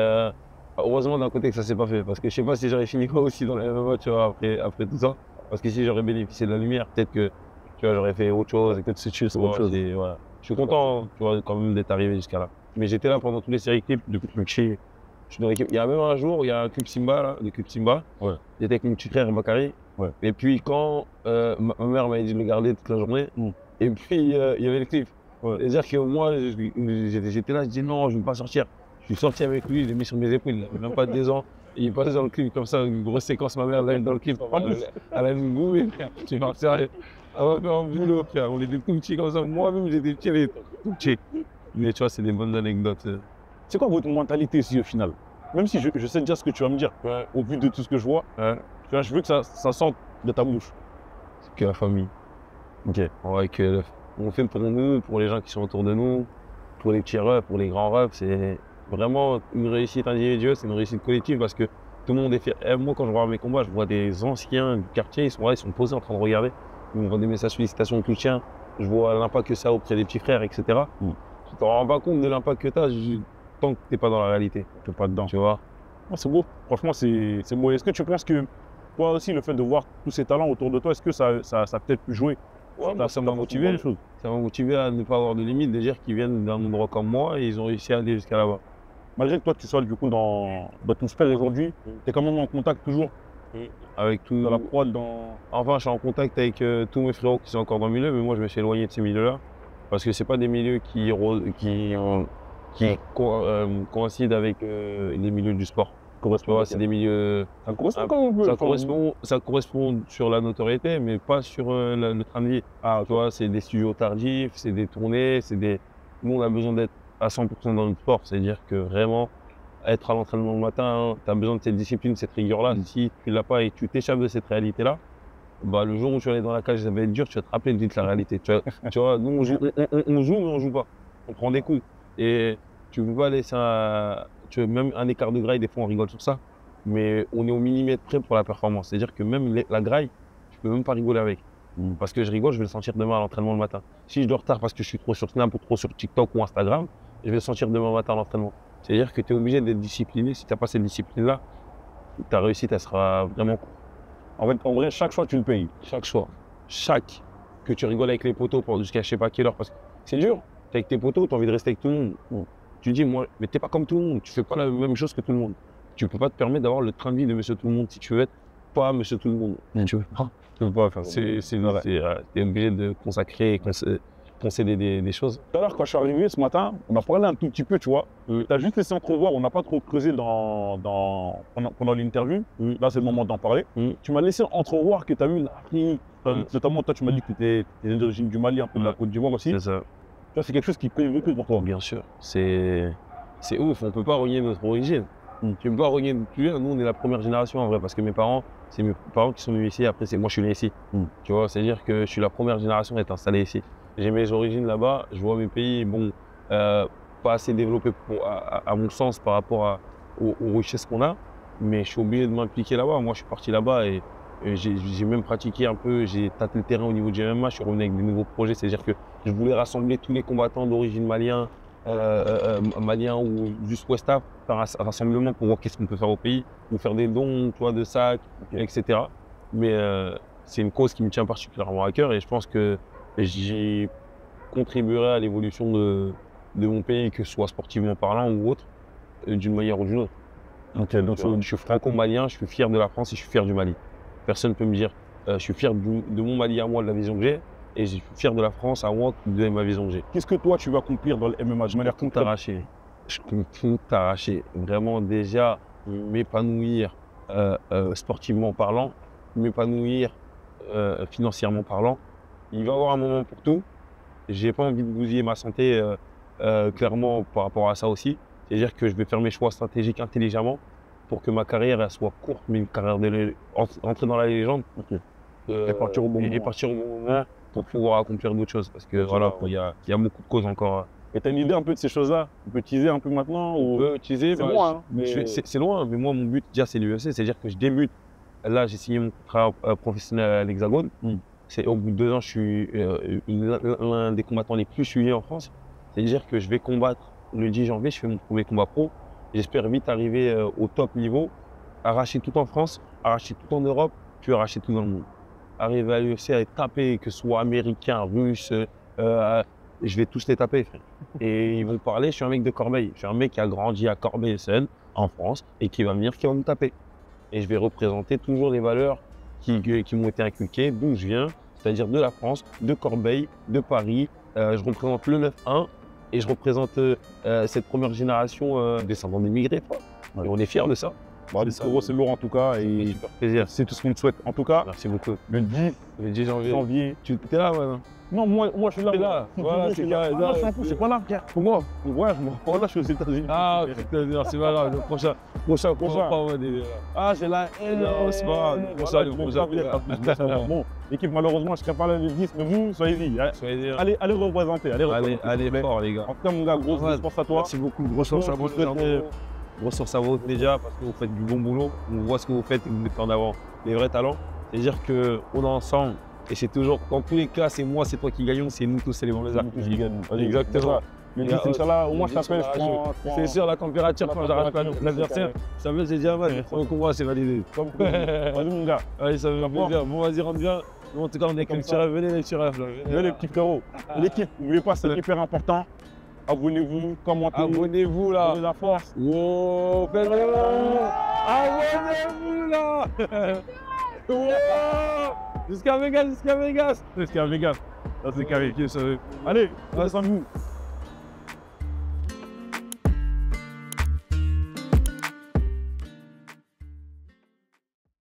heureusement d'un côté que ça s'est pas fait. Parce que je sais pas si j'aurais fini quoi aussi dans les MMA, tu vois, après tout ça. Parce que si j'aurais bénéficié de la lumière, peut-être que tu vois, j'aurais fait autre chose. Peut-être switcher sur Ouais, autre chose. voilà. Je suis content, tu vois, quand même d'être arrivé jusqu'à là. Mais j'étais là pendant toutes les séries clips depuis que je suis dans l'équipe. Il y a même un jour, il y a un club Simba, là, le club Simba. Ouais. J'étais avec mon petit frère Bakary. Ouais. Et puis quand ma mère m'avait dit de le garder toute la journée, et puis il y avait le clip. Ouais. C'est-à-dire que moi, j'étais là, je dis non, je ne veux pas sortir. Je suis sorti avec lui, je l'ai mis sur mes épaules, il n'avait même pas 2 ans. Et il passait dans le clip comme ça, une grosse séquence, ma mère là, dans le clip. Elle a une goût, frère. Tu vas sérieux. Elle m'a fait un boulot, frère. On était tout petits comme ça. Moi-même, j'étais petit, elle était tout petit. Mais tu vois, c'est des bonnes anecdotes. C'est quoi votre mentalité ici au final? Même si je sais déjà ce que tu vas me dire, Ouais. au vu de tout ce que je vois, Ouais. tu vois, je veux que ça sorte de ta bouche. C'est que la famille. Ok. Ouais, on fait pour nous, pour les gens qui sont autour de nous, pour les petits refs, pour les grands refs. C'est vraiment une réussite individuelle, c'est une réussite collective parce que tout le monde est fier. Et moi, quand je vois mes combats, je vois des anciens du quartier, ils sont là, ils sont posés en train de regarder. Ils m'envoient des messages félicitations de soutien. Je vois l'impact que ça a auprès des petits frères, etc. Tu te rends pas compte de l'impact que tu as tant que tu n'es pas dans la réalité. Tu n'es pas dedans. Tu vois? Ah, c'est beau. Franchement, c'est beau. Est-ce que tu penses que toi aussi, le fait de voir tous ces talents autour de toi, est-ce que ça a peut-être pu jouer? Ouais, ça m'a motivé. les choses. Ça m'a motivé à ne pas avoir de limite, de dire qu'ils viennent d'un endroit comme moi et ils ont réussi à aller jusqu'à là-bas. Malgré que toi, tu sois du coup dans ton sport aujourd'hui, tu es quand même en contact toujours Avec tout. dans la prod, dans... Enfin, je suis en contact avec tous mes frérots qui sont encore dans le milieu, mais moi, je me suis éloigné de ces milieux-là. Parce que c'est pas des milieux qui coïncident avec les milieux du sport. Tu vois, c'est des milieux. Ça correspond quand même. Ça correspond sur la notoriété, mais pas sur le train de vie. Tu vois, c'est des studios tardifs, c'est des tournées, Nous, on a besoin d'être à 100% dans notre sport. C'est-à-dire que vraiment, être à l'entraînement le matin, tu as besoin de cette discipline, cette rigueur-là. Si tu ne l'as pas et tu t'échappes de cette réalité-là, bah, le jour où tu vas aller dans la cage, ça va être dur, tu vas te rappeler de la réalité. Tu vois, nous, on joue, mais on joue pas. On prend des coups. Et tu ne peux pas laisser même un écart de graille, des fois on rigole sur ça, mais on est au millimètre près pour la performance. C'est-à-dire que même la graille, tu peux même pas rigoler avec. Parce que je rigole, je vais le sentir demain à l'entraînement le matin. Si je dors tard parce que je suis trop sur Snap ou trop sur TikTok ou Instagram, je vais le sentir demain matin à l'entraînement. C'est-à-dire que tu es obligé d'être discipliné. Si tu n'as pas cette discipline-là, ta réussite, elle sera vraiment... En fait, en vrai, chaque choix, tu le payes. Chaque choix. Chaque que tu rigoles avec les poteaux jusqu'à je sais pas quelle heure. Parce que c'est dur. Tu es avec tes poteaux, tu as envie de rester avec tout le monde. Tu dis, moi, mais tu n'es pas comme tout le monde. Tu fais pas la même chose que tout le monde. Tu peux pas te permettre d'avoir le train de vie de monsieur tout le monde si tu veux être pas monsieur tout le monde. Tu peux pas faire ça. Tu es obligé de consacrer et concéder des choses. Tout à l'heure, quand je suis arrivé ce matin, on a parlé un tout petit peu, tu vois. Tu as juste laissé entrevoir, on n'a pas trop creusé pendant l'interview. Là, c'est le moment d'en parler. Tu m'as laissé entrevoir que tu as eu une Afrique. Notamment, toi, tu m'as dit que tu étais d'origine du Mali, un peu de la Côte d'Ivoire aussi. C'est ça. Tu vois, c'est quelque chose qui paye beaucoup pour toi. Bien sûr. C'est ouf, on ne peut pas renier notre origine. Tu ne peux pas renier notre culture. Nous, on est la première génération en vrai, parce que mes parents, c'est mes parents qui sont venus ici. Après, c'est moi, je suis né ici. Tu vois, c'est-à-dire que je suis la première génération à être installée ici. J'ai mes origines là-bas, je vois mes pays, bon, pas assez développés à mon sens par rapport aux richesses qu'on a, mais je suis obligé de m'impliquer là-bas. Moi, je suis parti là-bas et j'ai même pratiqué un peu, j'ai tâté le terrain au niveau du MMA, je suis revenu avec des nouveaux projets, c'est-à-dire que je voulais rassembler tous les combattants d'origine malien ou juste West Af, faire un rassemblement pour voir qu'est-ce qu'on peut faire au pays, ou faire des dons, tu vois, de sacs, etc. Mais c'est une cause qui me tient particulièrement à cœur et je pense que j'y contribuerai à l'évolution de mon pays, que ce soit sportivement parlant ou autre, d'une manière ou d'une autre. Donc je suis franco-malien, je suis fier de la France et je suis fier du Mali. Personne ne peut me dire, je suis fier de mon Mali à moi, de la vision que j'ai, et je suis fier de la France à moi, de ma vision que j'ai. Qu'est-ce que toi, tu vas accomplir dans le MMA de manière tout arracher. Je peux tout arracher. Vraiment, déjà, m'épanouir sportivement parlant, m'épanouir financièrement parlant. Il va y avoir un moment pour tout. J'ai pas envie de bousiller ma santé clairement par rapport à ça aussi. C'est-à-dire que je vais faire mes choix stratégiques intelligemment pour que ma carrière elle soit courte, mais une carrière entrer dans la légende. Et partir au bon moment pour pouvoir accomplir d'autres choses. Parce que voilà, il y a beaucoup de causes encore. Et tu as une idée un peu de ces choses-là? On peut teaser un peu maintenant ou... On peut teaser, c'est loin. Mais... C'est loin, mais moi, mon but, déjà, c'est l'UFC. C'est-à-dire que je débute. Là, j'ai signé mon contrat professionnel à l'Hexagone. Au bout de 2 ans, je suis l'un des combattants les plus suivis en France. C'est-à-dire que je vais combattre le 10 janvier, je fais mon premier combat pro. J'espère vite arriver au top niveau, arracher tout en France, arracher tout en Europe, puis arracher tout dans le monde. Arriver à l'UFC à être tapé, que ce soit américain, russe, je vais tous les taper, frère. Et ils vont parler, je suis un mec de Corbeil. Je suis un mec qui a grandi à Corbeil-Essonnes, en France, et qui va venir, qui va me taper. Et je vais représenter toujours les valeurs qui m'ont été inculquées, d'où je viens, c'est-à-dire de la France, de Corbeil, de Paris. Je représente le 9-1 et je représente cette première génération descendants d'immigrés. Et on est fiers de ça. Bon, c'est lourd en tout cas et Super plaisir. c'est tout ce qu'on te souhaite. En tout cas, Merci beaucoup. le 10 Le 10 janvier. janvier. Tu es là, ouais, non? Non, moi je suis là. T'es là. Voilà, c'est carré. Moi, je suis pas là, frère. Pourquoi? Ouais, je me là, je suis aux États-Unis. Ah, putain, c'est pas grave. Le prochain. Ah, j'ai la haine. Non, c'est pas grave. Bon, l'équipe, malheureusement, je serai pas là le 10, mais vous, soyez-y. Allez représenter. Allez fort, les gars. En tout cas, mon gars, grosse force à toi. Merci beaucoup. Grosse force à vous. Grosse force à vous déjà parce que vous faites du bon boulot. On voit ce que vous faites et vous mettez en avant les vrais talents. C'est-à-dire qu'on est ensemble et c'est toujours, dans tous les cas, c'est moi, c'est toi qui gagnons, c'est nous tous, c'est les bons lézards. Exactement. Le 10, Inch'Allah, au moins je t'appelle, je prends. C'est sûr, la température, quand j'arrête pas l'adversaire, ça veut dire, j'ai dit, ah, le premier combat, c'est validé. Vas-y, mon gars. Allez, ça me fait plaisir. Bon, vas-y, rentre bien. En tout cas, on est avec le petit rêve. Venez, les petits rêves. Venez, les petits frérots. L'équipe, n'oubliez pas, c'est hyper important. Abonnez-vous, commentez. Abonnez-vous là. Donnez la force. Wow, abonnez-vous là. Wow. Jusqu'à Vegas. Là, c'est carré. Allez, on descend nous.